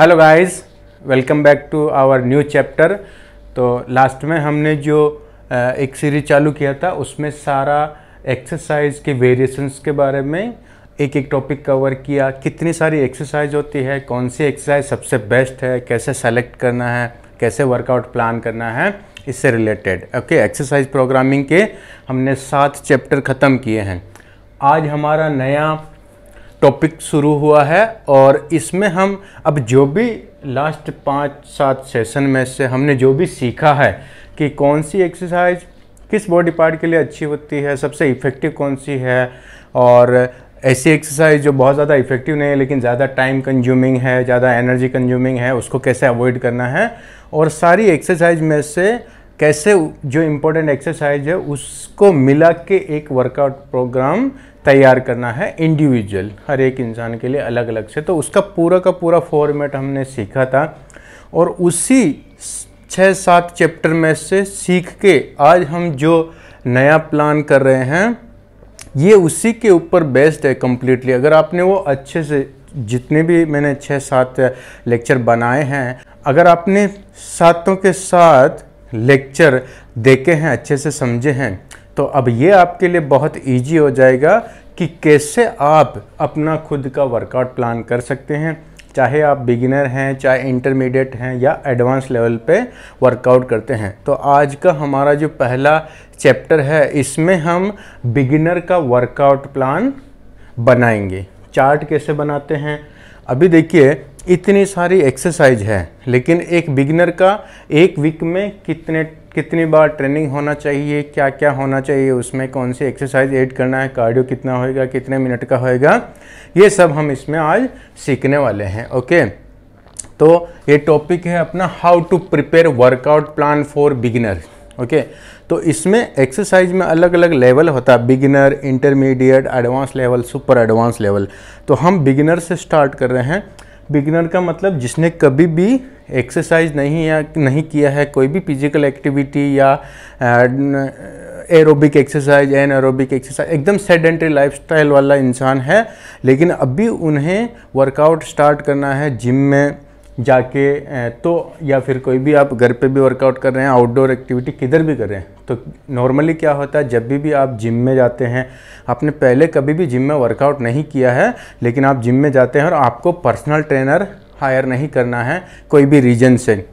Hello guys, welcome back to our new chapter. तो last में हमने जो एक सीरीज चालू किया था उसमें सारा एक्सरसाइज के वेरिएशंस के बारे में एक एक टॉपिक कवर किया। कितनी सारी एक्सरसाइज होती है, कौन सी एक्सरसाइज सबसे बेस्ट है, कैसे सेलेक्ट करना है, कैसे वर्कआउट प्लान करना है, इससे रिलेटेड एक्सरसाइज प्रोग्रामिंग के हमने 7 चैप्टर ख़त्म किए हैं। आज हमारा नया टॉपिक शुरू हुआ है और इसमें हम अब जो भी लास्ट 5-7 सेशन में से हमने जो भी सीखा है कि कौन सी एक्सरसाइज किस बॉडी पार्ट के लिए अच्छी होती है, सबसे इफ़ेक्टिव कौन सी है, और ऐसी एक्सरसाइज जो बहुत ज़्यादा इफ़ेक्टिव नहीं है लेकिन ज़्यादा टाइम कंज्यूमिंग है, ज़्यादा एनर्जी कंज्यूमिंग है, उसको कैसे अवॉइड करना है, और सारी एक्सरसाइज में से कैसे जो इम्पोर्टेंट एक्सरसाइज है उसको मिला के एक वर्कआउट प्रोग्राम तैयार करना है इंडिविजुअल, हर एक इंसान के लिए अलग अलग से। तो उसका पूरा का पूरा फॉर्मेट हमने सीखा था और उसी 6-7 चैप्टर में से सीख के आज हम जो नया प्लान कर रहे हैं ये उसी के ऊपर बेस्ड है कम्प्लीटली। अगर आपने वो अच्छे से जितने भी मैंने 6-7 लेक्चर बनाए हैं, अगर आपने सातों के साथ लेक्चर देखे हैं, अच्छे से समझे हैं, तो अब ये आपके लिए बहुत इजी हो जाएगा कि कैसे आप अपना खुद का वर्कआउट प्लान कर सकते हैं, चाहे आप बिगिनर हैं, चाहे इंटरमीडिएट हैं या एडवांस लेवल पे वर्कआउट करते हैं। तो आज का हमारा जो पहला चैप्टर है इसमें हम बिगिनर का वर्कआउट प्लान बनाएंगे। चार्ट कैसे बनाते हैं, अभी देखिए इतनी सारी एक्सरसाइज है लेकिन एक बिगिनर का एक वीक में कितनी बार ट्रेनिंग होना चाहिए, क्या क्या होना चाहिए उसमें, कौन सी एक्सरसाइज ऐड करना है, कार्डियो कितना होएगा, कितने मिनट का होएगा, ये सब हम इसमें आज सीखने वाले हैं। ओके, तो ये टॉपिक है अपना how to prepare workout plan for beginner. Okay, तो इसमें एक्सरसाइज में अलग अलग लेवल होता है, beginner, intermediate, advance level, super advance level. तो हम बिगिनर से स्टार्ट कर रहे हैं। बिगिनर का मतलब जिसने कभी भी एक्सरसाइज नहीं किया है, कोई भी फिजिकल एक्टिविटी या एरोबिक एक्सरसाइज, एनारोबिक एक्सरसाइज, एकदम सेडेंटरी लाइफस्टाइल वाला इंसान है लेकिन अभी उन्हें वर्कआउट स्टार्ट करना है जिम में जाके, तो या फिर कोई भी आप घर पे भी वर्कआउट कर रहे हैं, आउटडोर एक्टिविटी किधर भी कर रहे हैं। तो नॉर्मली क्या होता है, जब भी आप जिम में जाते हैं, आपने पहले कभी भी जिम में वर्कआउट नहीं किया है लेकिन आप जिम में जाते हैं और आपको पर्सनल ट्रेनर हायर नहीं करना है कोई भी रीजन से,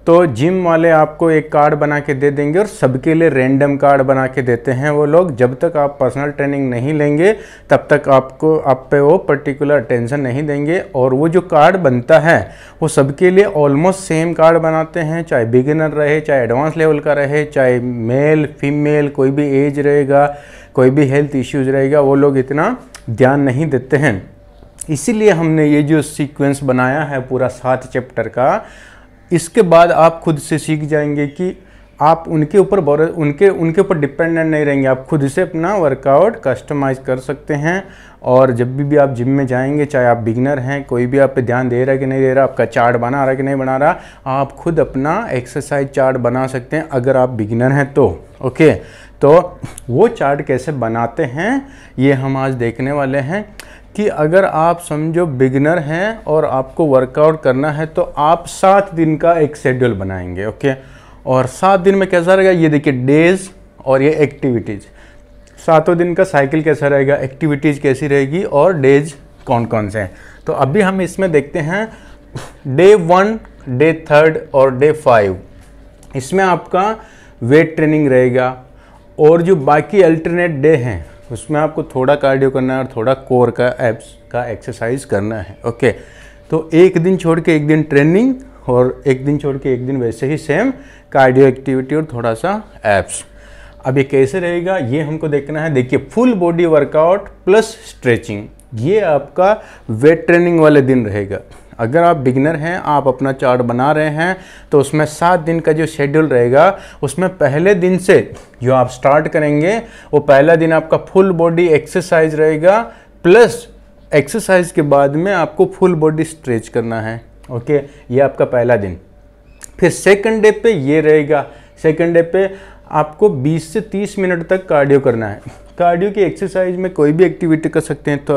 तो जिम वाले आपको एक कार्ड बना के दे देंगे और सबके लिए रैंडम कार्ड बना के देते हैं वो लोग। जब तक आप पर्सनल ट्रेनिंग नहीं लेंगे तब तक आप पे वो पर्टिकुलर अटेंशन नहीं देंगे। और वो जो कार्ड बनता है वो सबके लिए ऑलमोस्ट सेम कार्ड बनाते हैं, चाहे बिगिनर रहे, चाहे एडवांस लेवल का रहे, चाहे मेल फीमेल, कोई भी एज रहेगा, कोई भी हेल्थ इश्यूज रहेगा, वो लोग इतना ध्यान नहीं देते हैं। इसीलिए हमने ये जो सीक्वेंस बनाया है पूरा 7 चैप्टर का, इसके बाद आप खुद से सीख जाएंगे कि आप उनके ऊपर डिपेंडेंट नहीं रहेंगे, आप खुद से अपना वर्कआउट कस्टमाइज कर सकते हैं। और जब भी आप जिम में जाएंगे, चाहे आप बिगिनर हैं, कोई भी आप पे ध्यान दे रहा है कि नहीं दे रहा, आपका चार्ट बना रहा है कि नहीं बना रहा, आप खुद अपना एक्सरसाइज चार्ट बना सकते हैं अगर आप बिगिनर हैं तो। ओके, तो वो चार्ट कैसे बनाते हैं ये हम आज देखने वाले हैं कि अगर आप समझो बिगिनर हैं और आपको वर्कआउट करना है तो आप 7 दिन का एक शेड्यूल बनाएंगे। ओके, और 7 दिन में कैसा रहेगा ये देखिए, डेज और ये एक्टिविटीज़, 7 दिन का साइकिल कैसा रहेगा, एक्टिविटीज़ कैसी रहेगी और डेज कौन कौन से हैं। तो अभी हम इसमें देखते हैं डे 1, डे 3 और डे 5। इसमें आपका वेट ट्रेनिंग रहेगा और जो बाकी अल्टरनेट डे हैं उसमें आपको थोड़ा कार्डियो करना है और थोड़ा कोर का एब्स का एक्सरसाइज करना है। ओके, तो एक दिन छोड़ के एक दिन ट्रेनिंग और एक दिन छोड़ के एक दिन वैसे ही सेम कार्डियो एक्टिविटी और थोड़ा सा एब्स। अब ये कैसे रहेगा ये हमको देखना है। देखिए, full body workout plus stretching, ये आपका वेट ट्रेनिंग वाले दिन रहेगा। अगर आप बिगिनर हैं, आप अपना चार्ट बना रहे हैं, तो उसमें 7 दिन का जो शेड्यूल रहेगा उसमें पहले दिन से जो आप स्टार्ट करेंगे वो पहला दिन आपका फुल बॉडी एक्सरसाइज रहेगा, प्लस एक्सरसाइज के बाद में आपको फुल बॉडी स्ट्रेच करना है। ओके, ये आपका पहला दिन। फिर सेकंड डे पे ये रहेगा, सेकंड डे पे आपको 20 से 30 मिनट तक कार्डियो करना है। कार्डियो की एक्सरसाइज में कोई भी एक्टिविटी कर सकते हैं, तो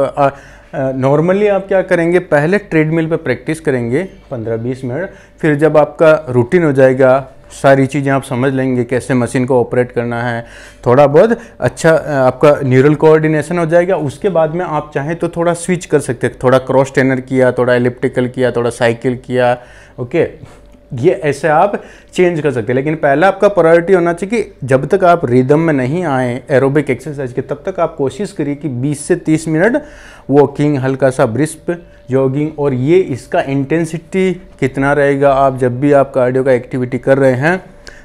नॉर्मली आप क्या करेंगे, पहले ट्रेडमिल पे प्रैक्टिस करेंगे 15-20 मिनट, फिर जब आपका रूटीन हो जाएगा, सारी चीज़ें आप समझ लेंगे कैसे मशीन को ऑपरेट करना है, थोड़ा बहुत अच्छा आपका न्यूरल कोऑर्डिनेशन हो जाएगा, उसके बाद में आप चाहें तो थोड़ा स्विच कर सकते हैं, थोड़ा क्रॉस ट्रेनर किया, थोड़ा एलिप्टिकल किया, थोड़ा साइकिल किया, ओके, ये ऐसे आप चेंज कर सकते हैं। लेकिन पहला आपका प्रायोरिटी होना चाहिए कि जब तक आप रिदम में नहीं आए एरोबिक एक्सरसाइज के, तब तक आप कोशिश करिए कि 20 से 30 मिनट वॉकिंग, हल्का सा ब्रिस्क जॉगिंग, और ये इसका इंटेंसिटी कितना रहेगा, आप जब भी आप कार्डियो का एक्टिविटी कर रहे हैं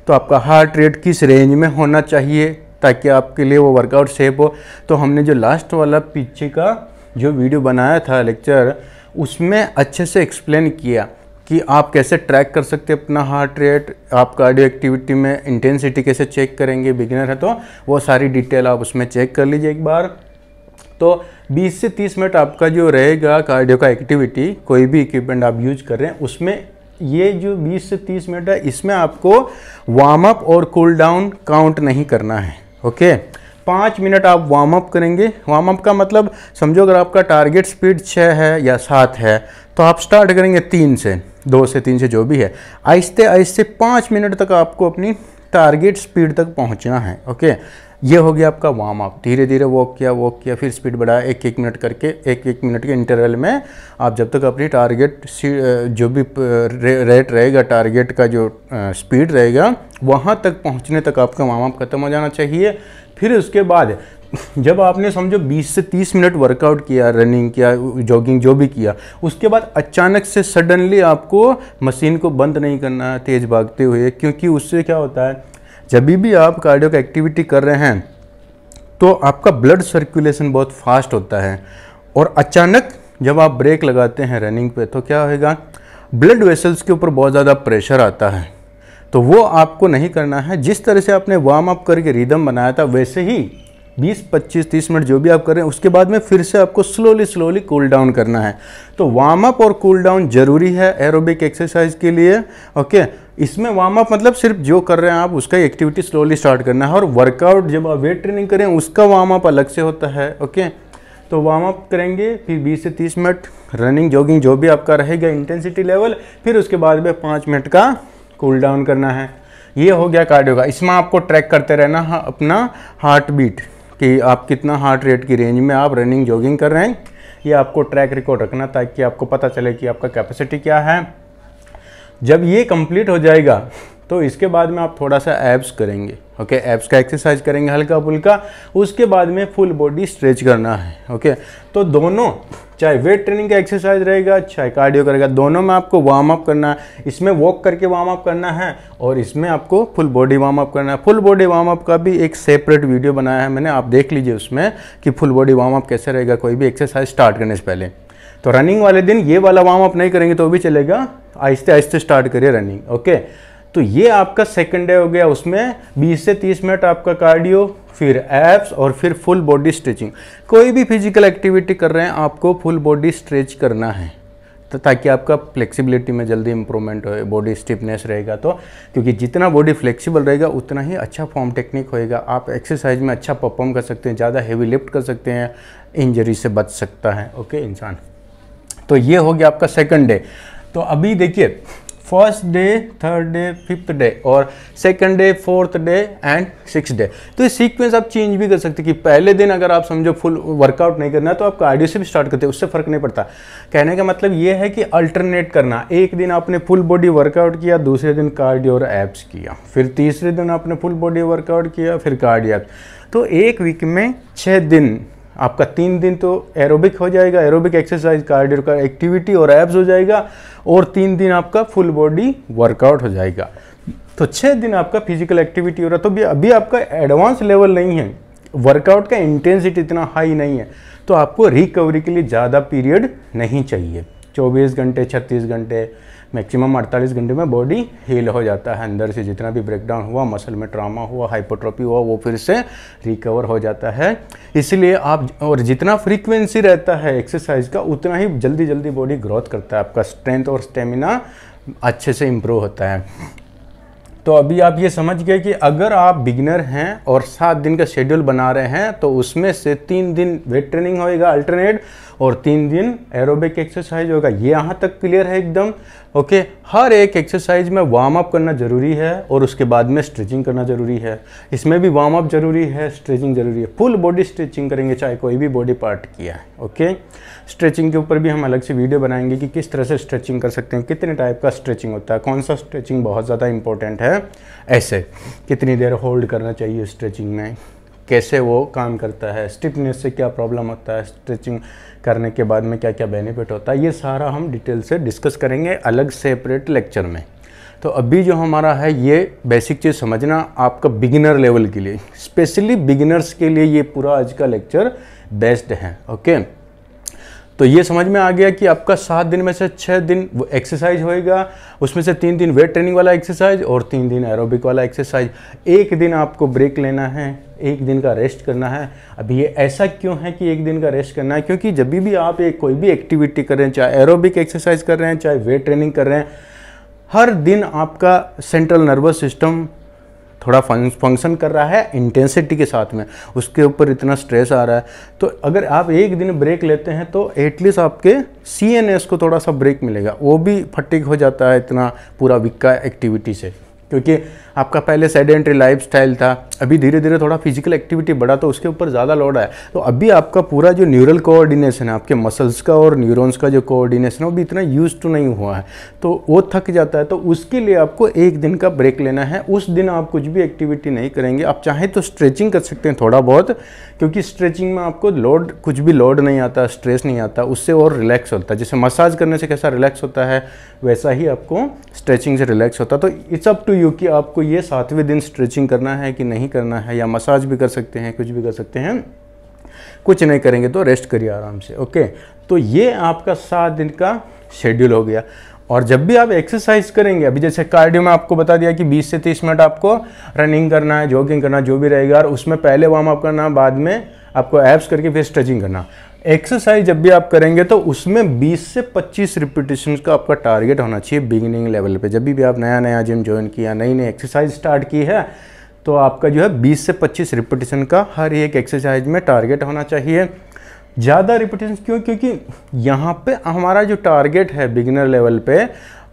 तो आपका हार्ट रेट किस रेंज में होना चाहिए ताकि आपके लिए वो वर्कआउट सेफ हो। तो हमने जो लास्ट वाला पीछे का जो वीडियो बनाया था लेक्चर, उसमें अच्छे से एक्सप्लेन किया कि आप कैसे ट्रैक कर सकते हैं अपना हार्ट रेट, आप कार्डियो एक्टिविटी में इंटेंसिटी कैसे चेक करेंगे, बिगिनर है तो वो सारी डिटेल आप उसमें चेक कर लीजिए एक बार। तो 20 से 30 मिनट आपका जो रहेगा कार्डियो का एक्टिविटी, कोई भी इक्विपमेंट आप यूज कर रहे हैं उसमें, ये जो 20 से 30 मिनट है इसमें आपको वार्म अप और कूल डाउन काउंट नहीं करना है, ओके। 5 मिनट आप वार्म अप करेंगे। वार्म अप का मतलब समझो अगर आपका टारगेट स्पीड 6 है या 7 है तो आप स्टार्ट करेंगे 3 से, 2 से 3 से जो भी है, आहिस्ते आहिस्ते 5 मिनट तक आपको अपनी टारगेट स्पीड तक पहुंचना है, ओके। ये हो गया आपका वार्म अप। धीरे धीरे वॉक किया, फिर स्पीड बढ़ाया, एक मिनट करके, एक मिनट के इंटरवल में आप जब तक अपनी टारगेट जो भी रेट रहेगा, टारगेट का जो स्पीड रहेगा, वहाँ तक पहुँचने तक आपका वार्म अप खत्म हो जाना चाहिए। फिर उसके बाद जब आपने समझो 20 से 30 मिनट वर्कआउट किया, रनिंग किया, जॉगिंग जो भी किया, उसके बाद अचानक से सडनली आपको मशीन को बंद नहीं करना है तेज़ भागते हुए, क्योंकि उससे क्या होता है, जब भी आप कार्डियो का एक्टिविटी कर रहे हैं तो आपका ब्लड सर्कुलेशन बहुत फास्ट होता है, और अचानक जब आप ब्रेक लगाते हैं रनिंग पे तो क्या होगा, ब्लड वेसल्स के ऊपर बहुत ज़्यादा प्रेशर आता है, तो वो आपको नहीं करना है। जिस तरह से आपने वार्म अप करके रिदम बनाया था वैसे ही 20, 25, 30 मिनट जो भी आप कर रहे हैं उसके बाद में फिर से आपको स्लोली कूल डाउन करना है। तो वार्म अप और कूल डाउन जरूरी है एरोबिक एक्सरसाइज के लिए, ओके। इसमें वार्म अप मतलब सिर्फ जो कर रहे हैं आप उसका एक्टिविटी स्लोली स्टार्ट करना है, और वर्कआउट जब आप वेट ट्रेनिंग करें उसका वार्म अप अलग से होता है, ओके। तो वार्म अप करेंगे, फिर 20 से 30 मिनट रनिंग जॉगिंग जो भी आपका रहेगा इंटेंसिटी लेवल, फिर उसके बाद में 5 मिनट का कूल डाउन करना है। ये हो गया कार्डियो का। इसमें आपको ट्रैक करते रहना अपना हार्ट बीट, कि आप कितना हार्ट रेट की रेंज में आप रनिंग जॉगिंग कर रहे हैं, ये आपको ट्रैक रिकॉर्ड रखना ताकि आपको पता चले कि आपका कैपेसिटी क्या है। जब ये कंप्लीट हो जाएगा तो इसके बाद में आप थोड़ा सा एब्स करेंगे, ओके। एब्स का एक्सरसाइज करेंगे हल्का फुल्का, उसके बाद में फुल बॉडी स्ट्रेच करना है, ओके। तो दोनों, चाहे वेट ट्रेनिंग का एक्सरसाइज रहेगा चाहे कार्डियो करेगा, दोनों में आपको वार्म अप करना है। इसमें वॉक करके वार्म अप करना है और इसमें आपको फुल बॉडी वार्म अप करना है। फुल बॉडी वार्म अप का भी एक सेपरेट वीडियो बनाया है मैंने, आप देख लीजिए उसमें कि फुल बॉडी वार्म अप कैसे रहेगा कोई भी एक्सरसाइज स्टार्ट करने से पहले। तो रनिंग वाले दिन ये वाला वार्म अप नहीं करेंगे तो भी चलेगा, आहिस्ते आहिस्ते स्टार्ट करिए रनिंग, ओके। तो ये आपका सेकंड डे हो गया, उसमें 20 से 30 मिनट आपका कार्डियो, फिर एब्स और फिर फुल बॉडी स्ट्रेचिंग। कोई भी फिजिकल एक्टिविटी कर रहे हैं आपको फुल बॉडी स्ट्रेच करना है, तो ताकि आपका फ्लेक्सिबिलिटी में जल्दी इंप्रूवमेंट हो, बॉडी स्टिफनेस रहेगा। तो क्योंकि जितना बॉडी फ्लेक्सिबल रहेगा उतना ही अच्छा फॉर्म टेक्निक होएगा, आप एक्सरसाइज में अच्छा परफॉर्म कर सकते हैं, ज़्यादा हेवी लिफ्ट कर सकते हैं, इंजरी से बच सकता है, ओके इंसान। तो ये हो गया आपका सेकंड डे। तो अभी देखिए first day, third day, fifth day और second day, fourth day and six day. तो ये सीक्वेंस आप चेंज भी कर सकते हैं कि पहले दिन अगर आप समझो फुल वर्कआउट नहीं करना तो आप कार्डियो से भी स्टार्ट करते हैं, उससे फर्क नहीं पड़ता। कहने का मतलब ये है कि अल्टरनेट करना, एक दिन आपने फुल बॉडी वर्कआउट किया, दूसरे दिन कार्डियो और एब्स किया, फिर तीसरे दिन आपने फुल बॉडी वर्कआउट किया, फिर कार्डियो। तो एक वीक में 6 दिन आपका 3 दिन तो एरोबिक हो जाएगा, एरोबिक एक्सरसाइज, कार्डियो का एक्टिविटी और एब्स हो जाएगा, और 3 दिन आपका फुल बॉडी वर्कआउट हो जाएगा। तो 6 दिन आपका फिजिकल एक्टिविटी हो रहा है। तो अभी आपका एडवांस लेवल नहीं है, वर्कआउट का इंटेंसिटी इतना हाई नहीं है, तो आपको रिकवरी के लिए ज़्यादा पीरियड नहीं चाहिए। 24 घंटे, 36 घंटे, मैक्सिमम 48 घंटे में बॉडी हील हो जाता है, अंदर से जितना भी ब्रेकडाउन हुआ, मसल में ट्रॉमा हुआ, हाइपोट्रोफी हुआ, वो फिर से रिकवर हो जाता है। इसलिए आप, और जितना फ्रीक्वेंसी रहता है एक्सरसाइज का उतना ही जल्दी जल्दी बॉडी ग्रोथ करता है, आपका स्ट्रेंथ और स्टेमिना अच्छे से इम्प्रूव होता है। तो अभी आप ये समझ गए कि अगर आप बिगिनर हैं और 7 दिन का शेड्यूल बना रहे हैं तो उसमें से 3 दिन वेट ट्रेनिंग होएगा अल्टरनेट, और 3 दिन एरोबिक एक्सरसाइज होगा। ये यहाँ तक क्लियर है एकदम? ओके। हर एक एक्सरसाइज में वार्म अप करना ज़रूरी है और उसके बाद में स्ट्रेचिंग करना ज़रूरी है। इसमें भी वार्म अप ज़रूरी है, स्ट्रेचिंग ज़रूरी है। फुल बॉडी स्ट्रेचिंग करेंगे चाहे कोई भी बॉडी पार्ट किया है। ओके। स्ट्रेचिंग के ऊपर भी हम अलग से वीडियो बनाएंगे कि किस तरह से स्ट्रेचिंग कर सकते हैं, कितने टाइप का स्ट्रेचिंग होता है, कौन सा स्ट्रेचिंग बहुत ज़्यादा इंपॉर्टेंट है, ऐसे कितनी देर होल्ड करना चाहिए स्ट्रेचिंग में, कैसे वो काम करता है, स्टिफनेस से क्या प्रॉब्लम होता है, स्ट्रेचिंग करने के बाद में क्या क्या बेनिफिट होता है, ये सारा हम डिटेल से डिस्कस करेंगे अलग सेपरेट लेक्चर में। तो अभी जो हमारा है ये बेसिक चीज़ समझना आपका बिगिनर लेवल के लिए, स्पेशली बिगिनर्स के लिए ये पूरा आज का लेक्चर बेस्ट है। ओके। तो ये समझ में आ गया कि आपका 7 दिन में से 6 दिन वो एक्सरसाइज होएगा, उसमें से 3 दिन वेट ट्रेनिंग वाला एक्सरसाइज और 3 दिन एरोबिक वाला एक्सरसाइज। एक दिन आपको ब्रेक लेना है, एक दिन का रेस्ट करना है। अभी ये ऐसा क्यों है कि एक दिन का रेस्ट करना है? क्योंकि जब भी आप कोई भी एक्टिविटी कर रहे हैं, चाहे एरोबिक एक्सरसाइज कर रहे हैं, चाहे वेट ट्रेनिंग कर रहे हैं, हर दिन आपका सेंट्रल नर्वस सिस्टम थोड़ा फंक्शन कर रहा है इंटेंसिटी के साथ में, उसके ऊपर इतना स्ट्रेस आ रहा है। तो अगर आप एक दिन ब्रेक लेते हैं तो एटलीस्ट आपके CNS को थोड़ा सा ब्रेक मिलेगा। वो भी फटीग हो जाता है इतना पूरा वीक का एक्टिविटी से, क्योंकि आपका पहले सेडेंटरी लाइफस्टाइल था, अभी धीरे धीरे थोड़ा फिजिकल एक्टिविटी बढ़ा तो उसके ऊपर ज़्यादा लोड आया। तो अभी आपका पूरा जो न्यूरल कोऑर्डिनेशन है, आपके मसल्स का और न्यूरॉन्स का जो कोऑर्डिनेशन है, वो भी इतना यूज टू नहीं हुआ है, तो वो थक जाता है। तो उसके लिए आपको एक दिन का ब्रेक लेना है। उस दिन आप कुछ भी एक्टिविटी नहीं करेंगे। आप चाहें तो स्ट्रेचिंग कर सकते हैं थोड़ा बहुत, क्योंकि स्ट्रेचिंग में आपको लोड, कुछ भी लोड नहीं आता, स्ट्रेस नहीं आता, उससे और रिलैक्स होता है। जैसे मसाज करने से कैसा रिलैक्स होता है, वैसा ही आपको स्ट्रेचिंग से रिलैक्स होता है। तो इट्स अप टू यू कि आपको ये 7वें दिन स्ट्रेचिंग करना है कि नहीं करना है, या मसाज भी कर सकते हैं, कुछ भी कर सकते हैं। कुछ नहीं करेंगे तो रेस्ट करिए आराम से। ओके। तो ये आपका 7 दिन का शेड्यूल हो गया। और जब भी आप एक्सरसाइज करेंगे, अभी जैसे कार्डियो में आपको बता दिया कि 20 से 30 मिनट आपको रनिंग करना है, जॉगिंग करना, जो भी रहेगा, और उसमें पहले वार्म अप करना, बाद में आपको एब्स करके फिर स्ट्रेचिंग करना। एक्सरसाइज जब भी आप करेंगे तो उसमें 20 से 25 रिपीटेशन का आपका टारगेट होना चाहिए बिगिनिंग लेवल पे। जब भी आप नया जिम ज्वाइन किया, नई एक्सरसाइज स्टार्ट की है, तो आपका जो है 20 से 25 रिपीटेशन का हर एक एक्सरसाइज में टारगेट होना चाहिए। ज़्यादा रिपीटेशन क्यों? क्योंकि यहाँ पे हमारा जो टारगेट है बिगिनर लेवल पे,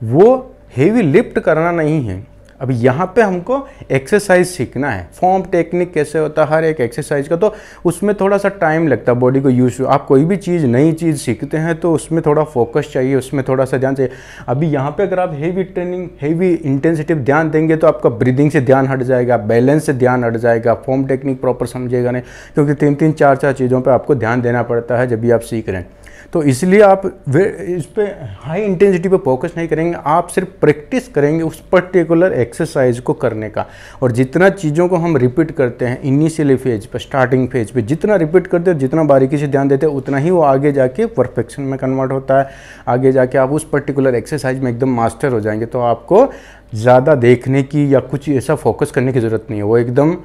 वो हेवी लिफ्ट करना नहीं है। अब यहाँ पे हमको एक्सरसाइज सीखना है, फॉर्म टेक्निक कैसे होता है हर एक एक्सरसाइज का, तो उसमें थोड़ा सा टाइम लगता है बॉडी को यूज। आप कोई भी चीज़, नई चीज़ सीखते हैं तो उसमें थोड़ा फोकस चाहिए, उसमें थोड़ा सा ध्यान चाहिए। अभी यहाँ पे अगर आप हेवी ट्रेनिंग, हेवी इंटेंसिटी ध्यान देंगे तो आपका ब्रीदिंग से ध्यान हट जाएगा, बैलेंस से ध्यान हट जाएगा, फॉर्म टेक्निक प्रॉपर समझेगा नहीं, क्योंकि 3-3, 4-4 चीज़ों पर आपको ध्यान देना पड़ता है जब भी आप सीख रहे हैं। तो इसलिए आप इस पे हाई इंटेंसिटी पे फोकस नहीं करेंगे, आप सिर्फ प्रैक्टिस करेंगे उस पर्टिकुलर एक्सरसाइज को करने का। और जितना चीज़ों को हम रिपीट करते हैं इनिशियली फेज पे, स्टार्टिंग फेज पे, जितना रिपीट करते हैं, जितना बारीकी से ध्यान देते हैं, उतना ही वो आगे जाके परफेक्शन में कन्वर्ट होता है। आगे जाके आप उस पर्टिकुलर एक्सरसाइज में एकदम मास्टर हो जाएंगे, तो आपको ज़्यादा देखने की या कुछ ऐसा फोकस करने की ज़रूरत नहीं है, वो एकदम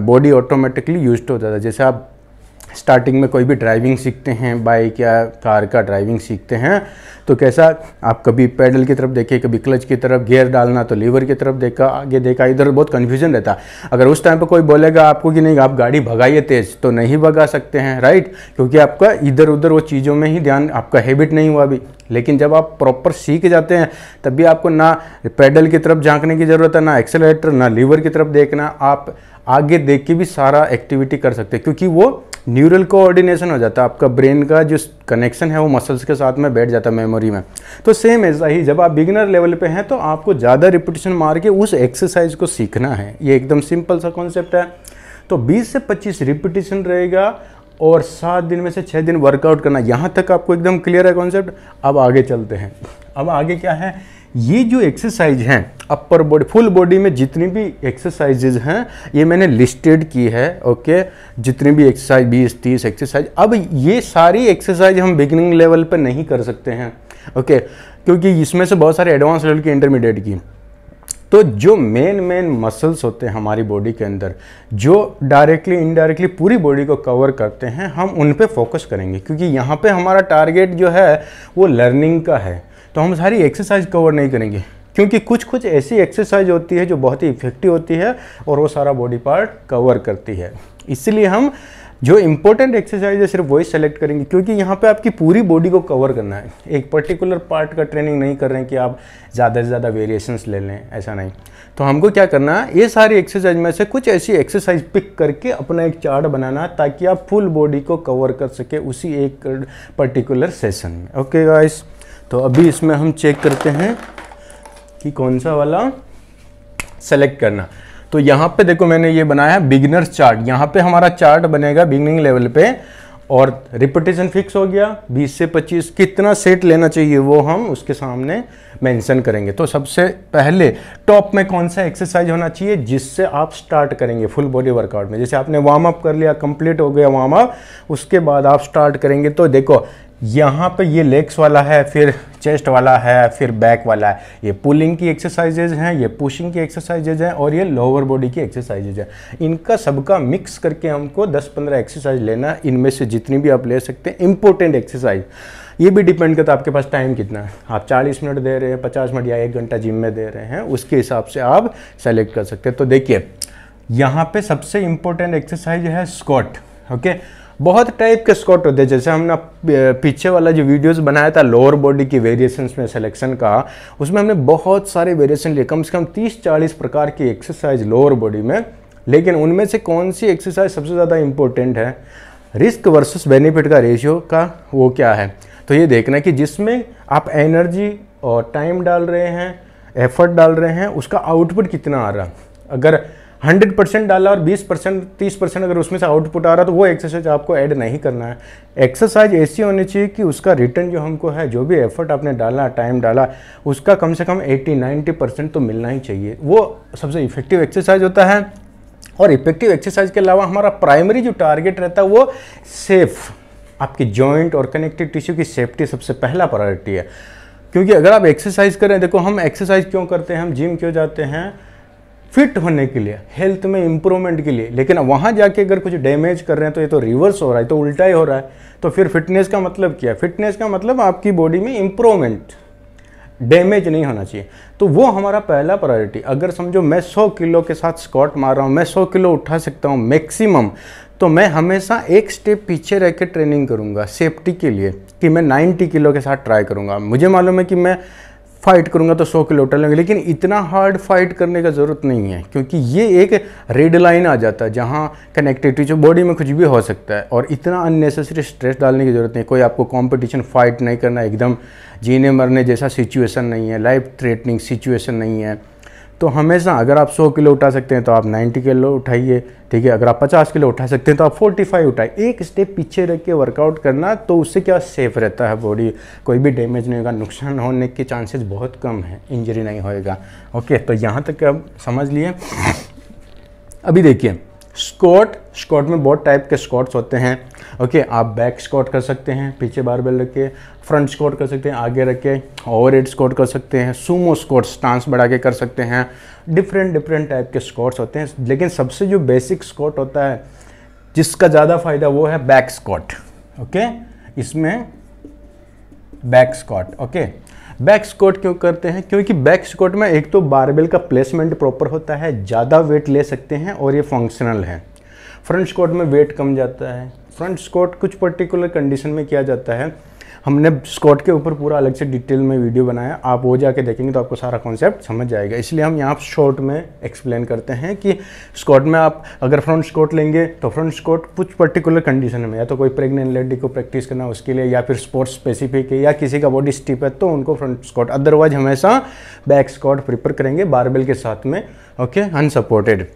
बॉडी ऑटोमेटिकली यूज्ड हो जाता है। जैसे आप स्टार्टिंग में कोई भी ड्राइविंग सीखते हैं, बाइक या कार का ड्राइविंग सीखते हैं, तो कैसा आप कभी पैडल की तरफ देखे, कभी क्लच की तरफ, गियर डालना तो लीवर की तरफ देखा, आगे देखा, इधर बहुत कन्फ्यूजन रहता है। अगर उस टाइम पे कोई बोलेगा आपको कि नहीं आप गाड़ी भगाइए तेज़, तो नहीं भगा सकते हैं, राइट, क्योंकि आपका इधर उधर वो चीज़ों में ही ध्यान, आपका हैबिट नहीं हुआ अभी। लेकिन जब आप प्रॉपर सीख जाते हैं तब भी आपको ना पैडल की तरफ झांकने की ज़रूरत है, ना एक्सेलरेटर, ना लीवर की तरफ देखना, आप आगे देख के भी सारा एक्टिविटी कर सकते हैं, क्योंकि वो न्यूरल कोऑर्डिनेशन हो जाता है। आपका ब्रेन का जो कनेक्शन है वो मसल्स के साथ में बैठ जाता है मेमोरी में। तो सेम ऐसा ही जब आप बिगिनर लेवल पे हैं तो आपको ज़्यादा रिपीटेशन मार के उस एक्सरसाइज को सीखना है। ये एकदम सिंपल सा कॉन्सेप्ट है। तो 20 से 25 रिपीटेशन रहेगा और 7 दिन में से 6 दिन वर्कआउट करना। यहाँ तक आपको एकदम क्लियर है कॉन्सेप्ट। अब आगे चलते हैं। अब आगे क्या है, ये जो एक्सरसाइज हैं अपर बॉडी, फुल बॉडी में जितनी भी एक्सरसाइजेज हैं ये मैंने लिस्टेड की है। ओके, जितनी भी एक्सरसाइज 20-30 एक्सरसाइज, अब ये सारी एक्सरसाइज हम बिगिनिंग लेवल पर नहीं कर सकते हैं। ओके, क्योंकि इसमें से बहुत सारे एडवांस लेवल की, इंटरमीडिएट की। तो जो मेन मसल्स होते हैं हमारी बॉडी के अंदर, जो डायरेक्टली इनडायरेक्टली पूरी बॉडी को कवर करते हैं, हम उन पे फोकस करेंगे, क्योंकि यहाँ पे हमारा टारगेट जो है वो लर्निंग का है। तो हम सारी एक्सरसाइज कवर नहीं करेंगे, क्योंकि कुछ ऐसी एक्सरसाइज होती है जो बहुत ही इफेक्टिव होती है और वो सारा बॉडी पार्ट कवर करती है। इसलिए हम जो इंपॉर्टेंट एक्सरसाइज है सिर्फ वही सेलेक्ट करेंगे, क्योंकि यहाँ पे आपकी पूरी बॉडी को कवर करना है। एक पर्टिकुलर पार्ट का ट्रेनिंग नहीं कर रहे हैं कि आप ज़्यादा से ज़्यादा वेरिएशंस ले लें, ऐसा नहीं। तो हमको क्या करना है, ये सारी एक्सरसाइज में से कुछ ऐसी एक्सरसाइज पिक करके अपना एक चार्ट बनाना है ताकि आप फुल बॉडी को कवर कर सके उसी एक पर्टिकुलर सेशन में। ओके गाइस, तो अभी इसमें हम चेक करते हैं कि कौन सा वाला सेलेक्ट करना। तो यहाँ पे देखो मैंने ये बनाया है बिगिनर्स चार्ट। यहाँ पे हमारा चार्ट बनेगा बिगिनिंग लेवल पे, और रिपीटेशन फिक्स हो गया 20 से 25। कितना सेट लेना चाहिए वो हम उसके सामने मेंशन करेंगे। तो सबसे पहले टॉप में कौन सा एक्सरसाइज होना चाहिए जिससे आप स्टार्ट करेंगे फुल बॉडी वर्कआउट में। जैसे आपने वार्म अप कर लिया, कंप्लीट हो गया वार्म अप, उसके बाद आप स्टार्ट करेंगे। तो देखो यहाँ पे ये लेग्स वाला है, फिर चेस्ट वाला है, फिर बैक वाला है। ये पुलिंग की एक्सरसाइजेज हैं, ये पुशिंग की एक्सरसाइजेज हैं, और ये लोअर बॉडी की एक्सरसाइजेज हैं। इनका सबका मिक्स करके हमको 10-15 एक्सरसाइज लेना है। इनमें से जितनी भी आप ले सकते हैं इंपॉर्टेंट एक्सरसाइज। ये भी डिपेंड करता है आपके पास टाइम कितना है। आप 40 मिनट दे रहे हैं, 50 मिनट या 1 घंटा जिम में दे रहे हैं, उसके हिसाब से आप सेलेक्ट कर सकते हैं। तो देखिए यहाँ पे सबसे इंपॉर्टेंट एक्सरसाइज है स्क्वाट। ओके, बहुत टाइप के स्क्वाट होते हैं। जैसे हमने पीछे वाला जो वीडियोस बनाया था लोअर बॉडी की वेरिएशंस में सिलेक्शन का, उसमें हमने बहुत सारे वेरिएशन लिए, कम से कम 30-40 प्रकार की एक्सरसाइज लोअर बॉडी में। लेकिन उनमें से कौन सी एक्सरसाइज सबसे ज़्यादा इंपॉर्टेंट है, रिस्क वर्सेस बेनिफिट का रेशियो का वो क्या है, तो ये देखना है कि जिसमें आप एनर्जी और टाइम डाल रहे हैं, एफर्ट डाल रहे हैं, उसका आउटपुट कितना आ रहा। अगर 100% डाला और 20% 30% अगर उसमें से आउटपुट आ रहा तो वो एक्सरसाइज आपको ऐड नहीं करना है। एक्सरसाइज ऐसी होनी चाहिए कि उसका रिटर्न जो हमको है, जो भी एफर्ट आपने डाला, टाइम डाला, उसका कम से कम 80-90% तो मिलना ही चाहिए। वो सबसे इफेक्टिव एक्सरसाइज होता है। और इफेक्टिव एक्सरसाइज के अलावा हमारा प्राइमरी जो टारगेट रहता है वो सेफ, आपकी जॉइंट और कनेक्टिव टिश्यू की सेफ्टी सबसे पहला प्रायोरिटी है। क्योंकि अगर आप एक्सरसाइज करें, देखो हम एक्सरसाइज क्यों करते हैं, हम जिम क्यों जाते हैं, फिट होने के लिए, हेल्थ में इंप्रूवमेंट के लिए। लेकिन वहाँ जाके अगर कुछ डैमेज कर रहे हैं तो ये तो रिवर्स हो रहा है, तो उल्टा ही हो रहा है। तो फिर फिटनेस का मतलब क्या है, फिटनेस का मतलब आपकी बॉडी में इंप्रूवमेंट, डैमेज नहीं होना चाहिए। तो वो हमारा पहला प्रायोरिटी। अगर समझो मैं 100 किलो के साथ स्क्वाट मार रहा हूँ, मैं 100 किलो उठा सकता हूँ मैक्सिमम, तो मैं हमेशा एक स्टेप पीछे रह के ट्रेनिंग करूँगा सेफ्टी के लिए, कि मैं 90 किलो के साथ ट्राई करूँगा। मुझे मालूम है कि मैं फाइट करूंगा तो 100 किलो उठा लेंगे, लेकिन इतना हार्ड फाइट करने का ज़रूरत नहीं है, क्योंकि ये एक रेड लाइन आ जाता है जहाँ कनेक्टिविटी जो बॉडी में कुछ भी हो सकता है। और इतना अननेसेसरी स्ट्रेस डालने की ज़रूरत नहीं। कोई आपको कंपटीशन फाइट नहीं करना, एकदम जीने मरने जैसा सिचुएशन नहीं है, लाइफ थ्रेटनिंग सिचुएशन नहीं है। तो हमेशा अगर आप 100 किलो उठा सकते हैं तो आप 90 किलो उठाइए, ठीक है। अगर आप 50 किलो उठा सकते हैं तो आप 45 उठाइए। एक स्टेप पीछे रख के वर्कआउट करना, तो उससे क्या सेफ रहता है बॉडी, कोई भी डैमेज नहीं होगा, नुकसान होने के चांसेस बहुत कम है, इंजरी नहीं होएगा। ओके, तो यहाँ तक आप समझ लिए। अभी देखिए स्क्वाट में बहुत टाइप के स्क्वाट्स होते हैं। ओके, आप बैक स्क्वाट कर सकते हैं, पीछे बारबेल रख के, फ्रंट स्क्वाट कर सकते हैं, आगे रख के ओवरहेड स्क्वाट कर सकते हैं, सूमो स्क्वाट स्टांस बढ़ा के कर सकते हैं। डिफरेंट टाइप के स्क्वाट्स होते हैं। लेकिन सबसे जो बेसिक स्क्वाट होता है जिसका ज़्यादा फायदा वो है बैक स्क्वाट। ओके, इसमें back squat. Okay, back squat क्यों करते हैं, क्योंकि बैक स्क्वाट में एक तो बारबेल का प्लेसमेंट प्रॉपर होता है, ज़्यादा वेट ले सकते हैं और ये फंक्शनल है। फ्रंट स्क्वाट में वेट कम जाता है। फ्रंट स्क्वाट कुछ पर्टिकुलर कंडीशन में किया जाता है। हमने स्क्वाट के ऊपर पूरा अलग से डिटेल में वीडियो बनाया, आप वो जाके देखेंगे तो आपको सारा कॉन्सेप्ट समझ जाएगा। इसलिए हम यहाँ शॉर्ट में एक्सप्लेन करते हैं कि स्क्वाट में आप अगर फ्रंट स्क्वाट लेंगे तो फ्रंट स्क्वाट कुछ पर्टिकुलर कंडीशन में, या तो कोई प्रेग्नेंट लेडी को प्रैक्टिस करना उसके लिए, या फिर स्पोर्ट्स स्पेसिफिक है, या किसी का बॉडी स्टिफ है तो उनको फ्रंट स्क्वाट। अदरवाइज हमेशा बैक स्क्वाट प्रिफर करेंगे बारबेल के साथ में। Okay, unsupported.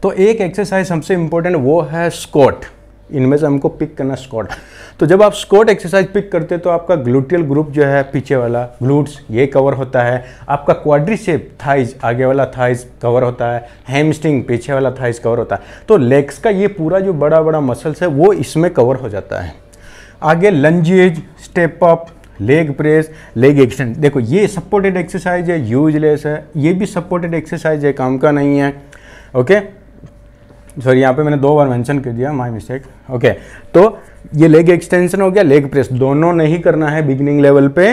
तो एक एक्सरसाइज सबसे इंपॉर्टेंट वो है स्क्वाट। इनमें से हमको पिक करना स्क्वाट। तो जब आप स्क्वाट एक्सरसाइज पिक करते हैं तो आपका ग्लूटियल ग्रुप जो है पीछे वाला ग्लूट्स ये कवर होता है, आपका क्वाड्रिसेप थाइज आगे वाला थाइज कवर होता है, हैमस्ट्रिंग पीछे वाला थाइज कवर होता है। तो लेग्स का ये पूरा जो बड़ा बड़ा मसल्स है वो इसमें कवर हो जाता है। आगे lunges, step up, leg press, leg extend. देखो ये सपोर्टेड एक्सरसाइज है, यूजलेस है, ये भी सपोर्टेड एक्सरसाइज है, काम का नहीं है। ओके, सॉरी यहाँ पे मैंने 2 बार मेंशन कर दिया, माय मिस्टेक। ओके, तो ये लेग एक्सटेंशन हो गया, लेग प्रेस दोनों नहीं करना है बिगिनिंग लेवल पे।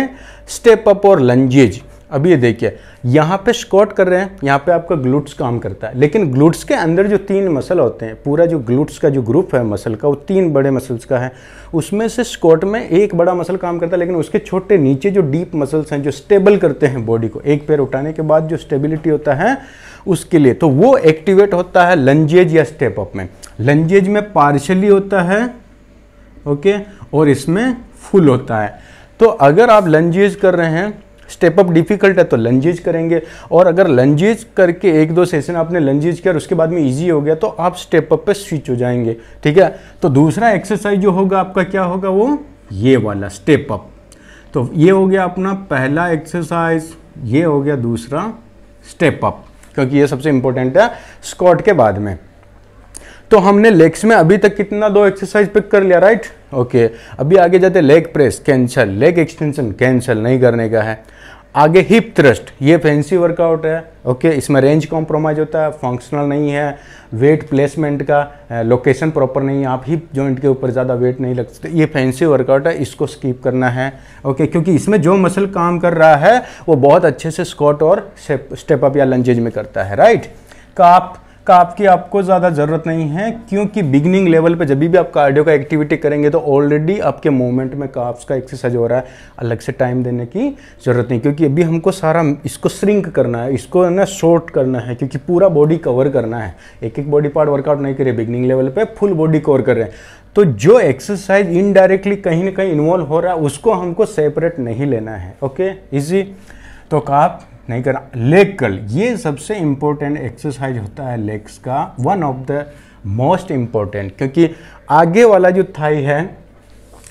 स्टेप अप और लंजेज अभी ये देखिए, यहाँ पे स्क्वाट कर रहे हैं, यहाँ पे आपका ग्लूट्स काम करता है, लेकिन ग्लूट्स के अंदर जो 3 मसल होते हैं, पूरा जो ग्लूट्स का जो ग्रुप है मसल का, वो 3 बड़े मसल्स का है। उसमें से स्क्वाट में एक बड़ा मसल काम करता है, लेकिन उसके छोटे नीचे जो डीप मसल्स हैं जो स्टेबल करते हैं बॉडी को, एक पैर उठाने के बाद जो स्टेबिलिटी होता है उसके लिए, तो वो एक्टिवेट होता है लंजेज या स्टेप अप में। लंजेज में पार्शियली होता है, ओके, और इसमें फुल होता है। तो अगर आप लंजेज कर रहे हैं, स्टेप अप डिफिकल्ट है तो लंजेज करेंगे, और अगर लंजेज करके 1-2 सेशन आपने लंजेज किया और उसके बाद में इजी हो गया तो आप स्टेप अप पे स्विच हो जाएंगे, ठीक है। तो दूसरा एक्सरसाइज जो होगा आपका क्या होगा, वो ये वाला स्टेप अप। तो ये हो गया अपना पहला एक्सरसाइज, ये हो गया दूसरा स्टेप अप, क्योंकि ये सबसे इंपॉर्टेंट है स्क्वाट के बाद में। तो हमने लेग्स में अभी तक कितना 2 एक्सरसाइज पिक कर लिया, राइट, ओके। अभी आगे जाते leg press cancel, leg extension cancel, नहीं करने का है। आगे हिप थ्रस्ट, ये फैंसी वर्कआउट है, ओके, इसमें रेंज कॉम्प्रोमाइज होता है, फंक्शनल नहीं है, वेट प्लेसमेंट का लोकेशन प्रॉपर नहीं है, आप हिप जॉइंट के ऊपर ज़्यादा वेट नहीं लग सकते, ये फैंसी वर्कआउट है, इसको स्किप करना है, ओके, क्योंकि इसमें जो मसल काम कर रहा है वो बहुत अच्छे से स्क्वाट और स्टेप अप या लंजेज में करता है, राइट। काफ की आपको ज़्यादा ज़रूरत नहीं है, क्योंकि बिगिनिंग लेवल पे जब भी आप कार्डियो का एक्टिविटी करेंगे तो ऑलरेडी आपके मूवमेंट में काफ्स का एक्सरसाइज हो रहा है, अलग से टाइम देने की ज़रूरत नहीं, क्योंकि अभी हमको सारा इसको श्रिंक करना है, इसको ना शॉर्ट करना है, क्योंकि पूरा बॉडी कवर करना है, एक बॉडी पार्ट वर्कआउट नहीं करे, बिगिनिंग लेवल पे फुल बॉडी कवर कर रहे हैं। तो जो एक्सरसाइज इनडायरेक्टली कहीं ना कहीं इन्वॉल्व हो रहा है उसको हमको सेपरेट नहीं लेना है, ओके, इजी। तो काफ नहीं करना। लेग कर्ल, ये सबसे इंपॉर्टेंट एक्सरसाइज होता है लेग्स का, one of the most important, क्योंकि आगे वाला जो थाई है